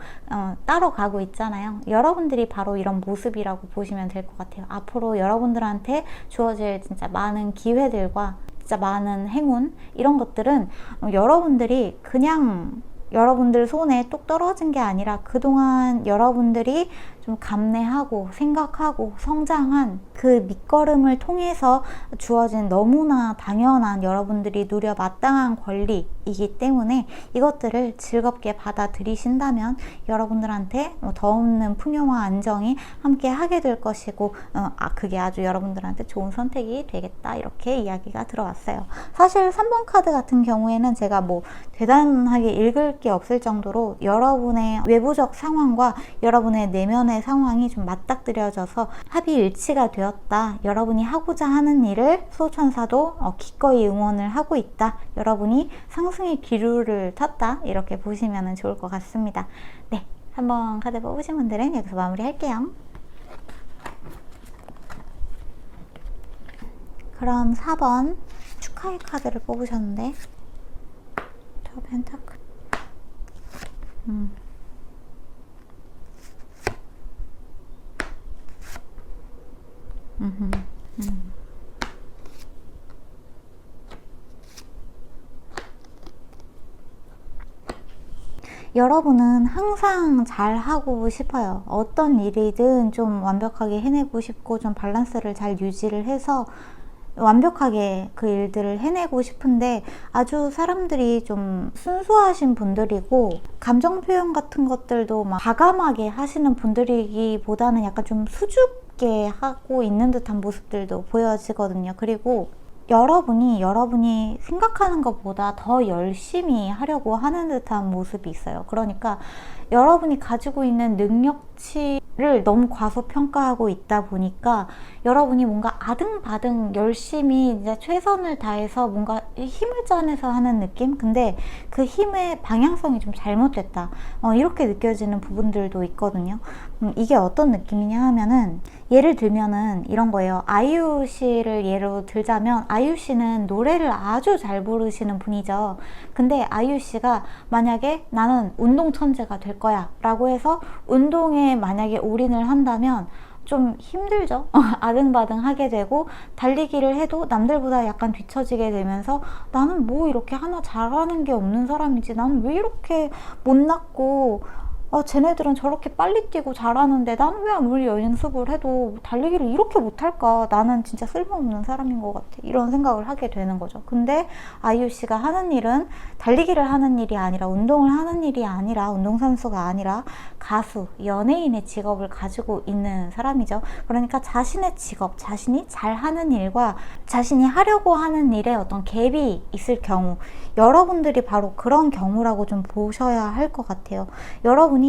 Speaker 1: 따러 가고 있잖아요. 여러분들이 바로 이런 모습이라고 보시면 될 것 같아요. 앞으로 여러분들한테 주어질 진짜 많은 기회들과 진짜 많은 행운, 이런 것들은 여러분들이 그냥 여러분들 손에 뚝 떨어진 게 아니라 그동안 여러분들이 좀 감내하고 생각하고 성장한 그 밑거름을 통해서 주어진 너무나 당연한 여러분들이 누려 마땅한 권리이기 때문에 이것들을 즐겁게 받아들이신다면 여러분들한테 더 없는 풍요와 안정이 함께 하게 될 것이고 그게 아주 여러분들한테 좋은 선택이 되겠다, 이렇게 이야기가 들어왔어요. 사실 3번 카드 같은 경우에는 제가 뭐 대단하게 읽을 게 없을 정도로 여러분의 외부적 상황과 여러분의 내면의 상황이 좀 맞닥뜨려져서 합의일치가 되었다, 여러분이 하고자 하는 일을 수호천사도 기꺼이 응원을 하고 있다, 여러분이 상승의 기류를 탔다, 이렇게 보시면 좋을 것 같습니다. 네, 3번 카드 뽑으신 분들은 여기서 마무리할게요. 그럼 4번 스카이 카드를 뽑으셨는데, 저 펜타클. 여러분은 항상 잘하고 싶어요. 어떤 일이든 좀 완벽하게 해내고 싶고 좀 밸런스를 잘 유지를 해서 완벽하게 그 일들을 해내고 싶은데 아주 사람들이 좀 순수하신 분들이고 감정 표현 같은 것들도 막 과감하게 하시는 분들이기보다는 약간 좀 수줍게 하고 있는 듯한 모습들도 보여지거든요. 그리고 여러분이 생각하는 것보다 더 열심히 하려고 하는 듯한 모습이 있어요. 그러니까 여러분이 가지고 있는 능력치를 너무 과소평가하고 있다 보니까 여러분이 뭔가 아등바등 열심히 이제 최선을 다해서 뭔가 힘을 짜내서 하는 느낌? 근데 그 힘의 방향성이 좀 잘못됐다. 이렇게 느껴지는 부분들도 있거든요. 이게 어떤 느낌이냐 하면은 예를 들면은 이런 거예요. 아이유 씨를 예로 들자면 아이유 씨는 노래를 아주 잘 부르시는 분이죠. 근데 아이유 씨가 만약에 나는 운동 천재가 될 거야 라고 해서 운동에 만약에 올인을 한다면 좀 힘들죠. 아등바등 하게 되고 달리기를 해도 남들보다 약간 뒤처지게 되면서 나는 뭐 이렇게 하나 잘하는 게 없는 사람이지, 나는 왜 이렇게 못났고 쟤네들은 저렇게 빨리 뛰고 잘하는데 나는 왜 아무리 연습을 해도 달리기를 이렇게 못할까, 나는 진짜 쓸모없는 사람인 것 같아, 이런 생각을 하게 되는 거죠. 근데 아이유 씨가 하는 일은 달리기를 하는 일이 아니라 운동을 하는 일이 아니라 운동선수가 아니라 가수, 연예인의 직업을 가지고 있는 사람이죠. 그러니까 자신의 직업, 자신이 잘하는 일과 자신이 하려고 하는 일에 어떤 갭이 있을 경우, 여러분들이 바로 그런 경우라고 좀 보셔야 할 것 같아요. 여러분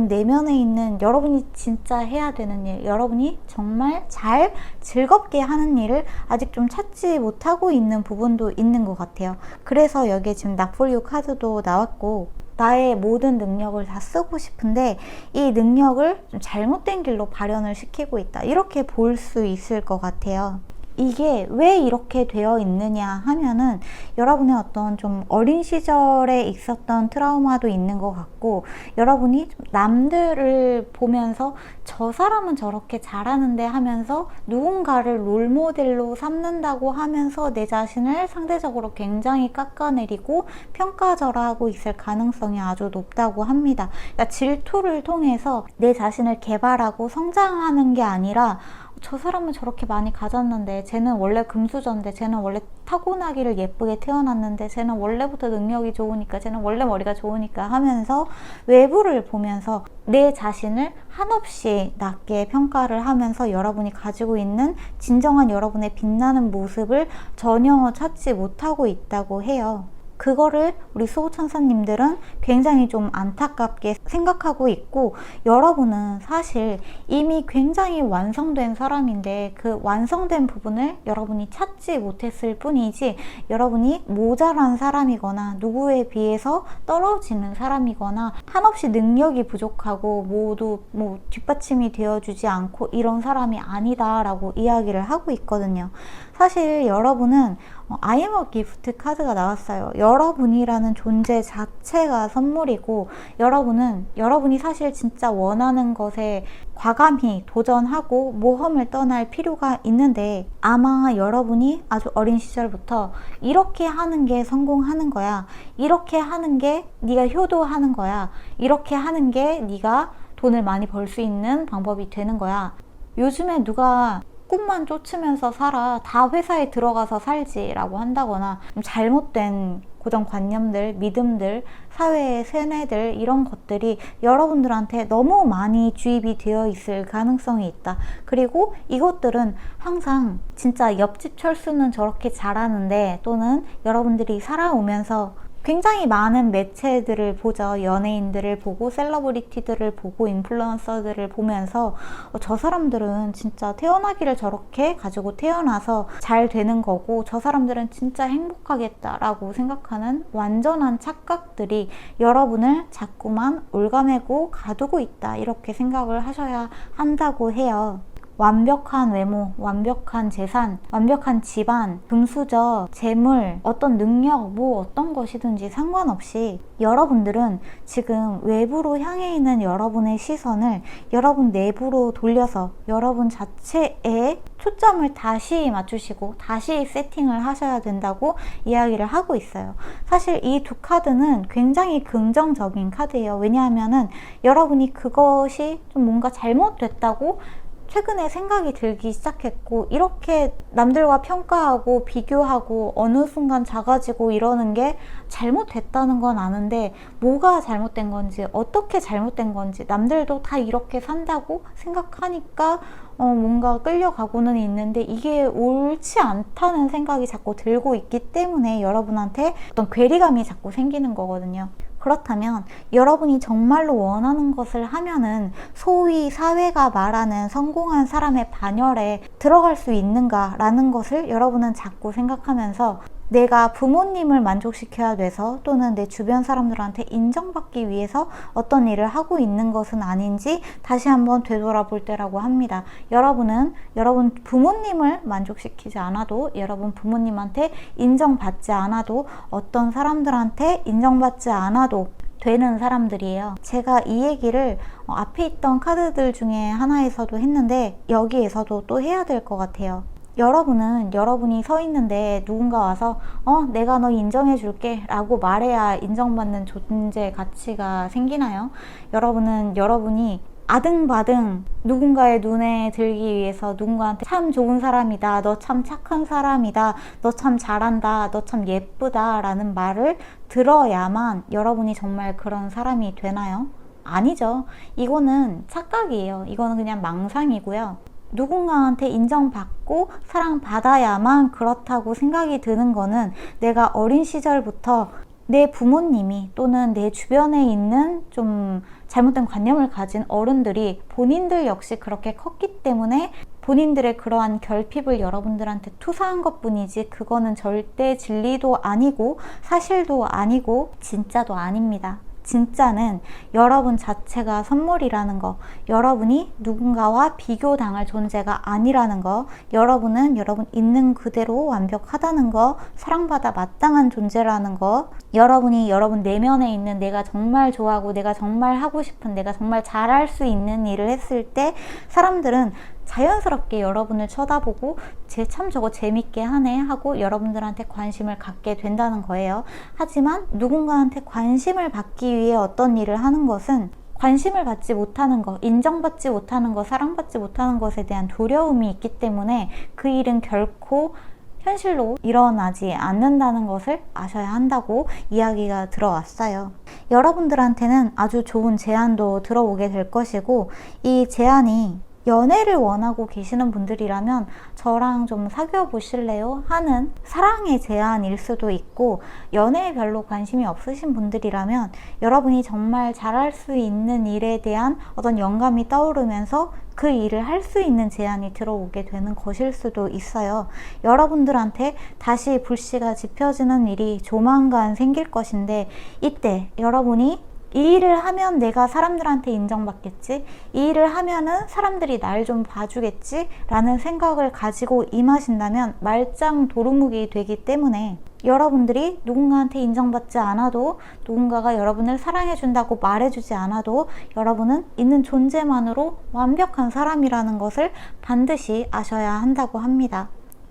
Speaker 1: 내면에 있는 여러분이 진짜 해야 되는 일, 여러분이 정말 잘 즐겁게 하는 일을 아직 좀 찾지 못하고 있는 부분도 있는 것 같아요. 그래서 여기에 지금 낫폴리오 카드도 나왔고, 나의 모든 능력을 다 쓰고 싶은데 이 능력을 좀 잘못된 길로 발현을 시키고 있다, 이렇게 볼 수 있을 것 같아요. 이게 왜 이렇게 되어 있느냐 하면은 여러분의 어떤 좀 어린 시절에 있었던 트라우마도 있는 것 같고, 여러분이 남들을 보면서 저 사람은 저렇게 잘하는데 하면서 누군가를 롤모델로 삼는다고 하면서 내 자신을 상대적으로 굉장히 깎아내리고 평가절하하고 있을 가능성이 아주 높다고 합니다. 그러니까 질투를 통해서 내 자신을 개발하고 성장하는 게 아니라 저 사람은 저렇게 많이 가졌는데, 쟤는 원래 금수저인데, 쟤는 원래 타고나기를 예쁘게 태어났는데, 쟤는 원래부터 능력이 좋으니까, 쟤는 원래 머리가 좋으니까 하면서 외부를 보면서 내 자신을 한없이 낮게 평가를 하면서 여러분이 가지고 있는 진정한 여러분의 빛나는 모습을 전혀 찾지 못하고 있다고 해요. 그거를 우리 수호천사님들은 굉장히 좀 안타깝게 생각하고 있고, 여러분은 사실 이미 굉장히 완성된 사람인데 그 완성된 부분을 여러분이 찾지 못했을 뿐이지, 여러분이 모자란 사람이거나 누구에 비해서 떨어지는 사람이거나 한없이 능력이 부족하고 모두 뒷받침이 되어주지 않고 이런 사람이 아니다 라고 이야기를 하고 있거든요. 사실 여러분은 I am a gift 카드가 나왔어요. 여러분이라는 존재 자체가 선물이고, 여러분이 사실 진짜 원하는 것에 과감히 도전하고 모험을 떠날 필요가 있는데, 아마 여러분이 아주 어린 시절부터 이렇게 하는 게 성공하는 거야, 이렇게 하는 게 네가 효도하는 거야, 이렇게 하는 게 네가 돈을 많이 벌 수 있는 방법이 되는 거야, 요즘에 누가 꿈만 쫓으면서 살아, 다 회사에 들어가서 살지 라고 한다거나 잘못된 고정관념들, 믿음들, 사회의 세뇌들, 이런 것들이 여러분들한테 너무 많이 주입이 되어 있을 가능성이 있다. 그리고 이것들은 항상 진짜 옆집 철수는 저렇게 잘하는데, 또는 여러분들이 살아오면서 굉장히 많은 매체들을 보죠. 연예인들을 보고 셀러브리티들을 보고 인플루언서들을 보면서 저 사람들은 진짜 태어나기를 저렇게 가지고 태어나서 잘 되는 거고, 저 사람들은 진짜 행복하겠다라고 생각하는 완전한 착각들이 여러분을 자꾸만 올가매고 가두고 있다, 이렇게 생각을 하셔야 한다고 해요. 완벽한 외모, 완벽한 재산, 완벽한 집안, 금수저, 재물, 어떤 능력, 뭐 어떤 것이든지 상관없이 여러분들은 지금 외부로 향해 있는 여러분의 시선을 여러분 내부로 돌려서 여러분 자체에 초점을 다시 맞추시고 다시 세팅을 하셔야 된다고 이야기를 하고 있어요. 사실 이 두 카드는 굉장히 긍정적인 카드예요. 왜냐하면은 여러분이 그것이 좀 뭔가 잘못됐다고 최근에 생각이 들기 시작했고, 이렇게 남들과 평가하고 비교하고 어느 순간 작아지고 이러는 게 잘못됐다는 건 아는데 뭐가 잘못된 건지, 어떻게 잘못된 건지, 남들도 다 이렇게 산다고 생각하니까 뭔가 끌려가고는 있는데 이게 옳지 않다는 생각이 자꾸 들고 있기 때문에 여러분한테 어떤 괴리감이 자꾸 생기는 거거든요. 그렇다면 여러분이 정말로 원하는 것을 하면은 소위 사회가 말하는 성공한 사람의 반열에 들어갈 수 있는가라는 것을 여러분은 자꾸 생각하면서 내가 부모님을 만족시켜야 돼서 또는 내 주변 사람들한테 인정받기 위해서 어떤 일을 하고 있는 것은 아닌지 다시 한번 되돌아볼 때라고 합니다. 여러분은 여러분 부모님을 만족시키지 않아도, 여러분 부모님한테 인정받지 않아도, 어떤 사람들한테 인정받지 않아도 되는 사람들이에요. 제가 이 얘기를 앞에 있던 카드들 중에 하나에서도 했는데 여기에서도 또 해야 될 것 같아요. 여러분은 여러분이 서 있는데 누군가 와서 내가 너 인정해 줄게 라고 말해야 인정받는 존재 가치가 생기나요? 여러분은 여러분이 아등바등 누군가의 눈에 들기 위해서 누군가한테 참 좋은 사람이다, 너 참 착한 사람이다, 너 참 잘한다, 너 참 예쁘다 라는 말을 들어야만 여러분이 정말 그런 사람이 되나요? 아니죠. 이거는 착각이에요. 이거는 그냥 망상이고요. 누군가한테 인정받고 사랑받아야만 그렇다고 생각이 드는 거는 내가 어린 시절부터 내 부모님이 또는 내 주변에 있는 좀 잘못된 관념을 가진 어른들이 본인들 역시 그렇게 컸기 때문에 본인들의 그러한 결핍을 여러분들한테 투사한 것 뿐이지, 그거는 절대 진리도 아니고 사실도 아니고 진짜도 아닙니다. 진짜는 여러분 자체가 선물이라는 거, 여러분이 누군가와 비교당할 존재가 아니라는 거, 여러분은 여러분 있는 그대로 완벽하다는 거, 사랑받아 마땅한 존재라는 거, 여러분이 여러분 내면에 있는 내가 정말 좋아하고 내가 정말 하고 싶은, 내가 정말 잘할 수 있는 일을 했을 때 사람들은 자연스럽게 여러분을 쳐다보고 쟤 참 저거 재밌게 하네 하고 여러분들한테 관심을 갖게 된다는 거예요. 하지만 누군가한테 관심을 받기 위해 어떤 일을 하는 것은 관심을 받지 못하는 것, 인정받지 못하는 것, 사랑받지 못하는 것에 대한 두려움이 있기 때문에 그 일은 결코 현실로 일어나지 않는다는 것을 아셔야 한다고 이야기가 들어왔어요. 여러분들한테는 아주 좋은 제안도 들어오게 될 것이고, 이 제안이 연애를 원하고 계시는 분들이라면 저랑 좀 사귀어 보실래요? 하는 사랑의 제안일 수도 있고, 연애에 별로 관심이 없으신 분들이라면 여러분이 정말 잘할 수 있는 일에 대한 어떤 영감이 떠오르면서 그 일을 할 수 있는 제안이 들어오게 되는 것일 수도 있어요. 여러분들한테 다시 불씨가 지펴지는 일이 조만간 생길 것인데, 이때 여러분이 이 일을 하면 내가 사람들한테 인정받겠지, 이 일을 하면은 사람들이 날 좀 봐주겠지 라는 생각을 가지고 임하신다면 말짱 도루묵이 되기 때문에 여러분들이 누군가한테 인정받지 않아도, 누군가가 여러분을 사랑해준다고 말해주지 않아도 여러분은 있는 존재만으로 완벽한 사람이라는 것을 반드시 아셔야 한다고 합니다.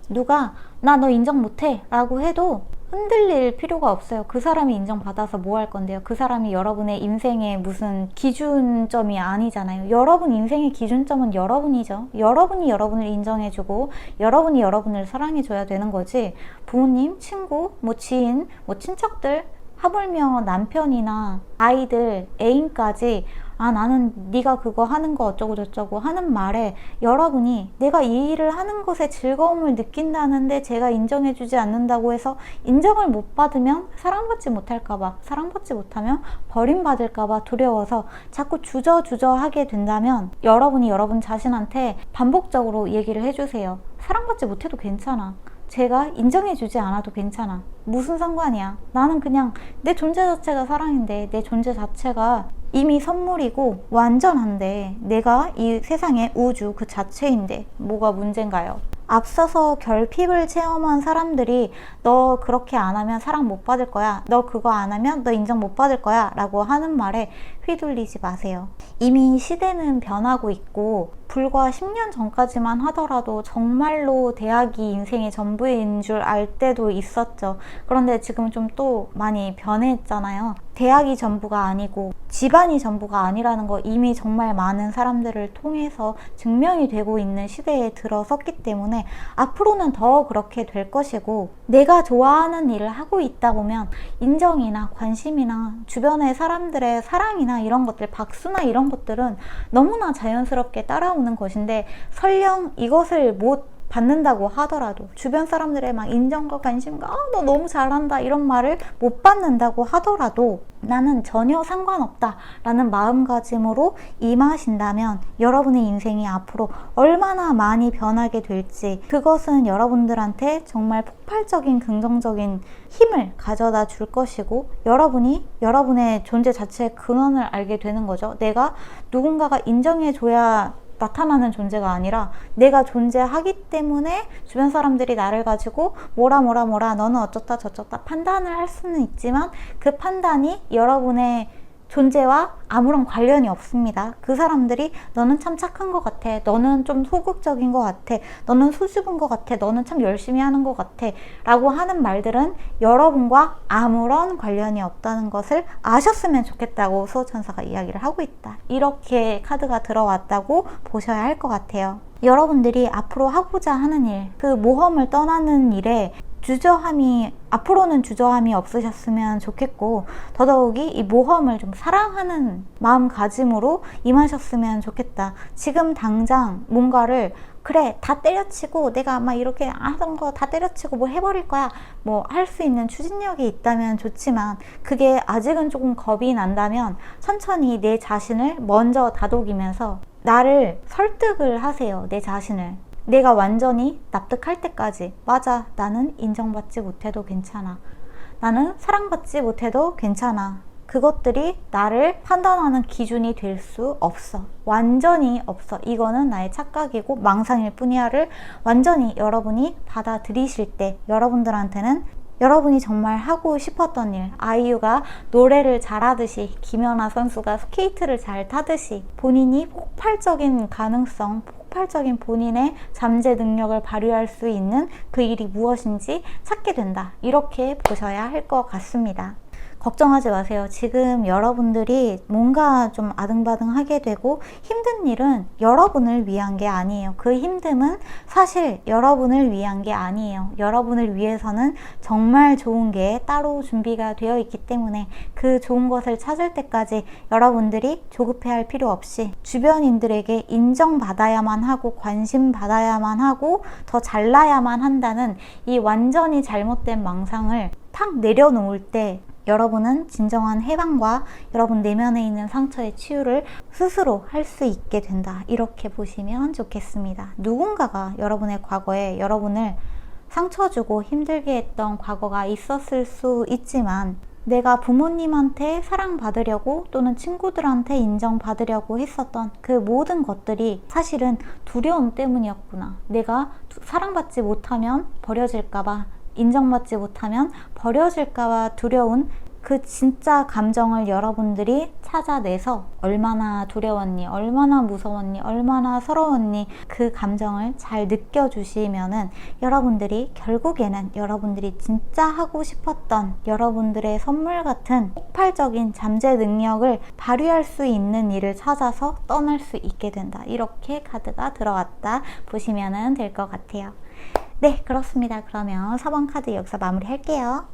Speaker 1: 누가 나 너 인정 못해 라고 해도 흔들릴 필요가 없어요. 그 사람이 인정받아서 뭐 할 건데요? 그 사람이 여러분의 인생의 무슨 기준점이 아니잖아요. 여러분 인생의 기준점은 여러분이죠. 여러분이 여러분을 인정해주고 여러분이 여러분을 사랑해줘야 되는 거지, 부모님, 친구, 뭐 지인, 뭐 친척들, 하물며 남편이나 아이들, 애인까지 나는 네가 그거 하는 거 어쩌고 저쩌고 하는 말에 여러분이 내가 이 일을 하는 것에 즐거움을 느낀다는데 제가 인정해주지 않는다고 해서 인정을 못 받으면 사랑받지 못할까봐, 사랑받지 못하면 버림받을까봐 두려워서 자꾸 주저하게 된다면 여러분이 여러분 자신한테 반복적으로 얘기를 해주세요. 사랑받지 못해도 괜찮아. 제가 인정해주지 않아도 괜찮아. 무슨 상관이야. 나는 그냥 내 존재 자체가 사랑인데, 내 존재 자체가 이미 선물이고 완전한데, 내가 이 세상의 우주 그 자체인데 뭐가 문제인가요? 앞서서 결핍을 체험한 사람들이 너 그렇게 안 하면 사랑 못 받을 거야, 너 그거 안 하면 너 인정 못 받을 거야 라고 하는 말에 휘둘리지 마세요. 이미 시대는 변하고 있고, 불과 10년 전까지만 하더라도 정말로 대학이 인생의 전부인 줄 알 때도 있었죠. 그런데 지금 좀 또 많이 변했잖아요. 대학이 전부가 아니고 집안이 전부가 아니라는 거 이미 정말 많은 사람들을 통해서 증명이 되고 있는 시대에 들어섰기 때문에 앞으로는 더 그렇게 될 것이고, 내가 좋아하는 일을 하고 있다 보면 인정이나 관심이나 주변의 사람들의 사랑이나 이런 것들, 박수나 이런 것들은 너무나 자연스럽게 따라오는 것인데, 설령 이것을 못 받는다고 하더라도, 주변 사람들의 막 인정과 관심과 너 너무 잘한다 이런 말을 못 받는다고 하더라도 나는 전혀 상관없다 라는 마음가짐으로 임하신다면 여러분의 인생이 앞으로 얼마나 많이 변하게 될지, 그것은 여러분들한테 정말 폭발적인 긍정적인 힘을 가져다 줄 것이고, 여러분이 여러분의 존재 자체의 근원을 알게 되는 거죠. 내가 누군가가 인정해줘야 나타나는 존재가 아니라 내가 존재하기 때문에 주변 사람들이 나를 가지고 뭐라 너는 어쩌다 저쩌다 판단을 할 수는 있지만, 그 판단이 여러분의 존재와 아무런 관련이 없습니다. 그 사람들이 너는 참 착한 것 같아, 너는 좀 소극적인 것 같아, 너는 수줍은 것 같아, 너는 참 열심히 하는 것 같아 라고 하는 말들은 여러분과 아무런 관련이 없다는 것을 아셨으면 좋겠다고 수호천사가 이야기를 하고 있다. 이렇게 카드가 들어왔다고 보셔야 할 것 같아요. 여러분들이 앞으로 하고자 하는 일, 그 모험을 떠나는 일에 앞으로는 주저함이 없으셨으면 좋겠고, 더더욱이 이 모험을 좀 사랑하는 마음가짐으로 임하셨으면 좋겠다. 지금 당장 뭔가를 그래 다 때려치고, 내가 막 이렇게 하던 거 다 때려치고 뭐 해버릴 거야, 뭐 할 수 있는 추진력이 있다면 좋지만, 그게 아직은 조금 겁이 난다면 천천히 내 자신을 먼저 다독이면서 나를 설득을 하세요. 내 자신을. 내가 완전히 납득할 때까지, 맞아, 나는 인정받지 못해도 괜찮아, 나는 사랑받지 못해도 괜찮아, 그것들이 나를 판단하는 기준이 될 수 없어. 완전히 없어. 이거는 나의 착각이고 망상일 뿐이야를 완전히 여러분이 받아들이실 때, 여러분들한테는 여러분이 정말 하고 싶었던 일, 아이유가 노래를 잘하듯이, 김연아 선수가 스케이트를 잘 타듯이 본인이 폭발적인 가능성, 폭발적인 본인의 잠재 능력을 발휘할 수 있는 그 일이 무엇인지 찾게 된다. 이렇게 보셔야 할 것 같습니다. 걱정하지 마세요. 지금 여러분들이 뭔가 좀 아등바등하게 되고 힘든 일은 여러분을 위한 게 아니에요. 그 힘듦은 사실 여러분을 위한 게 아니에요. 여러분을 위해서는 정말 좋은 게 따로 준비가 되어 있기 때문에 그 좋은 것을 찾을 때까지 여러분들이 조급해할 필요 없이 주변인들에게 인정받아야만 하고 관심 받아야만 하고 더 잘나야만 한다는 이 완전히 잘못된 망상을 탁 내려놓을 때 여러분은 진정한 해방과 여러분 내면에 있는 상처의 치유를 스스로 할 수 있게 된다. 이렇게 보시면 좋겠습니다. 누군가가 여러분의 과거에 여러분을 상처 주고 힘들게 했던 과거가 있었을 수 있지만, 내가 부모님한테 사랑받으려고 또는 친구들한테 인정받으려고 했었던 그 모든 것들이 사실은 두려움 때문이었구나. 내가 사랑받지 못하면 버려질까봐, 인정받지 못하면 버려질까봐 두려운 그 진짜 감정을 여러분들이 찾아내서 얼마나 두려웠니, 얼마나 무서웠니, 얼마나 서러웠니, 그 감정을 잘 느껴주시면은 여러분들이 결국에는 여러분들이 진짜 하고 싶었던 여러분들의 선물 같은 폭발적인 잠재 능력을 발휘할 수 있는 일을 찾아서 떠날 수 있게 된다. 이렇게 카드가 들어왔다 보시면 될 것 같아요. 네, 그렇습니다. 그러면 4번 카드 여기서 마무리 할게요.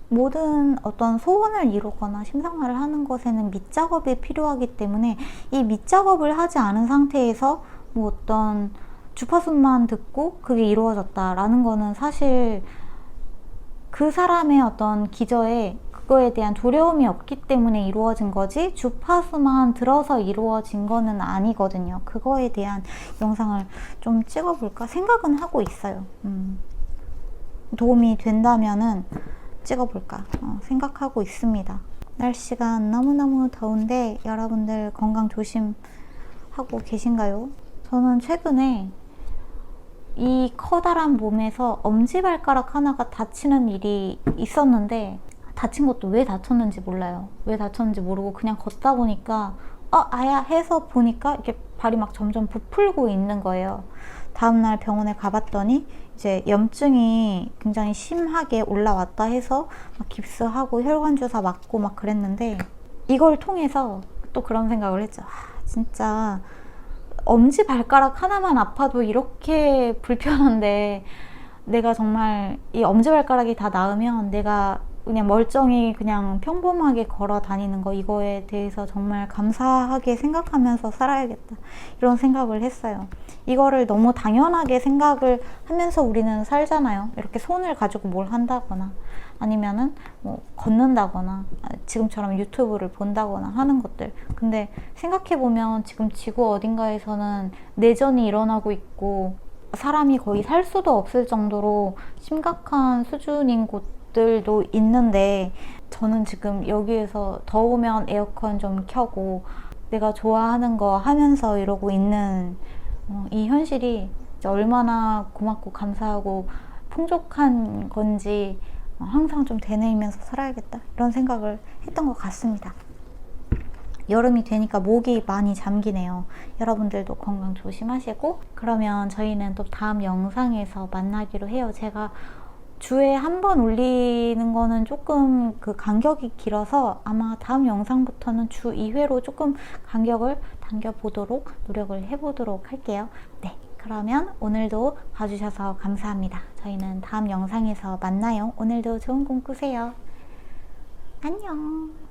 Speaker 1: 모든 어떤 소원을 이루거나 심상화를 하는 것에는 밑작업이 필요하기 때문에 이 밑작업을 하지 않은 상태에서 뭐 어떤 주파수만 듣고 그게 이루어졌다라는 거는 사실 그 사람의 어떤 기저에 그거에 대한 두려움이 없기 때문에 이루어진 거지, 주파수만 들어서 이루어진 거는 아니거든요. 그거에 대한 영상을 좀 찍어볼까 생각은 하고 있어요. 도움이 된다면은 찍어볼까 생각하고 있습니다. 날씨가 너무너무 더운데 여러분들 건강 조심하고 계신가요? 저는 최근에 이 커다란 몸에서 엄지발가락 하나가 다치는 일이 있었는데, 다친 것도 왜 다쳤는지 몰라요. 왜 다쳤는지 모르고 그냥 걷다 보니까 아야 해서 보니까 이렇게 발이 막 점점 부풀고 있는 거예요. 다음날 병원에 가봤더니 이제 염증이 굉장히 심하게 올라왔다 해서 막 깁스하고 혈관 주사 맞고 막 그랬는데, 이걸 통해서 또 그런 생각을 했죠. 진짜 엄지 발가락 하나만 아파도 이렇게 불편한데, 내가 정말 이 엄지 발가락이 다 나으면 내가 그냥 멀쩡히 그냥 평범하게 걸어 다니는 거, 이거에 대해서 정말 감사하게 생각하면서 살아야겠다, 이런 생각을 했어요. 이거를 너무 당연하게 생각을 하면서 우리는 살잖아요. 이렇게 손을 가지고 뭘 한다거나 아니면은 뭐 걷는다거나 지금처럼 유튜브를 본다거나 하는 것들. 근데 생각해보면 지금 지구 어딘가에서는 내전이 일어나고 있고 사람이 거의 살 수도 없을 정도로 심각한 수준인 곳들도 있는데, 저는 지금 여기에서 더우면 에어컨 좀 켜고 내가 좋아하는 거 하면서 이러고 있는 이 현실이 얼마나 고맙고 감사하고 풍족한 건지 항상 좀 되뇌이면서 살아야겠다, 이런 생각을 했던 것 같습니다. 여름이 되니까 목이 많이 잠기네요. 여러분들도 건강 조심하시고, 그러면 저희는 또 다음 영상에서 만나기로 해요. 제가 주에 한 번 올리는 거는 조금 그 간격이 길어서 아마 다음 영상부터는 주 2회로 조금 간격을 당겨보도록 노력을 해보도록 할게요. 네, 그러면 오늘도 봐주셔서 감사합니다. 저희는 다음 영상에서 만나요. 오늘도 좋은 꿈 꾸세요. 안녕.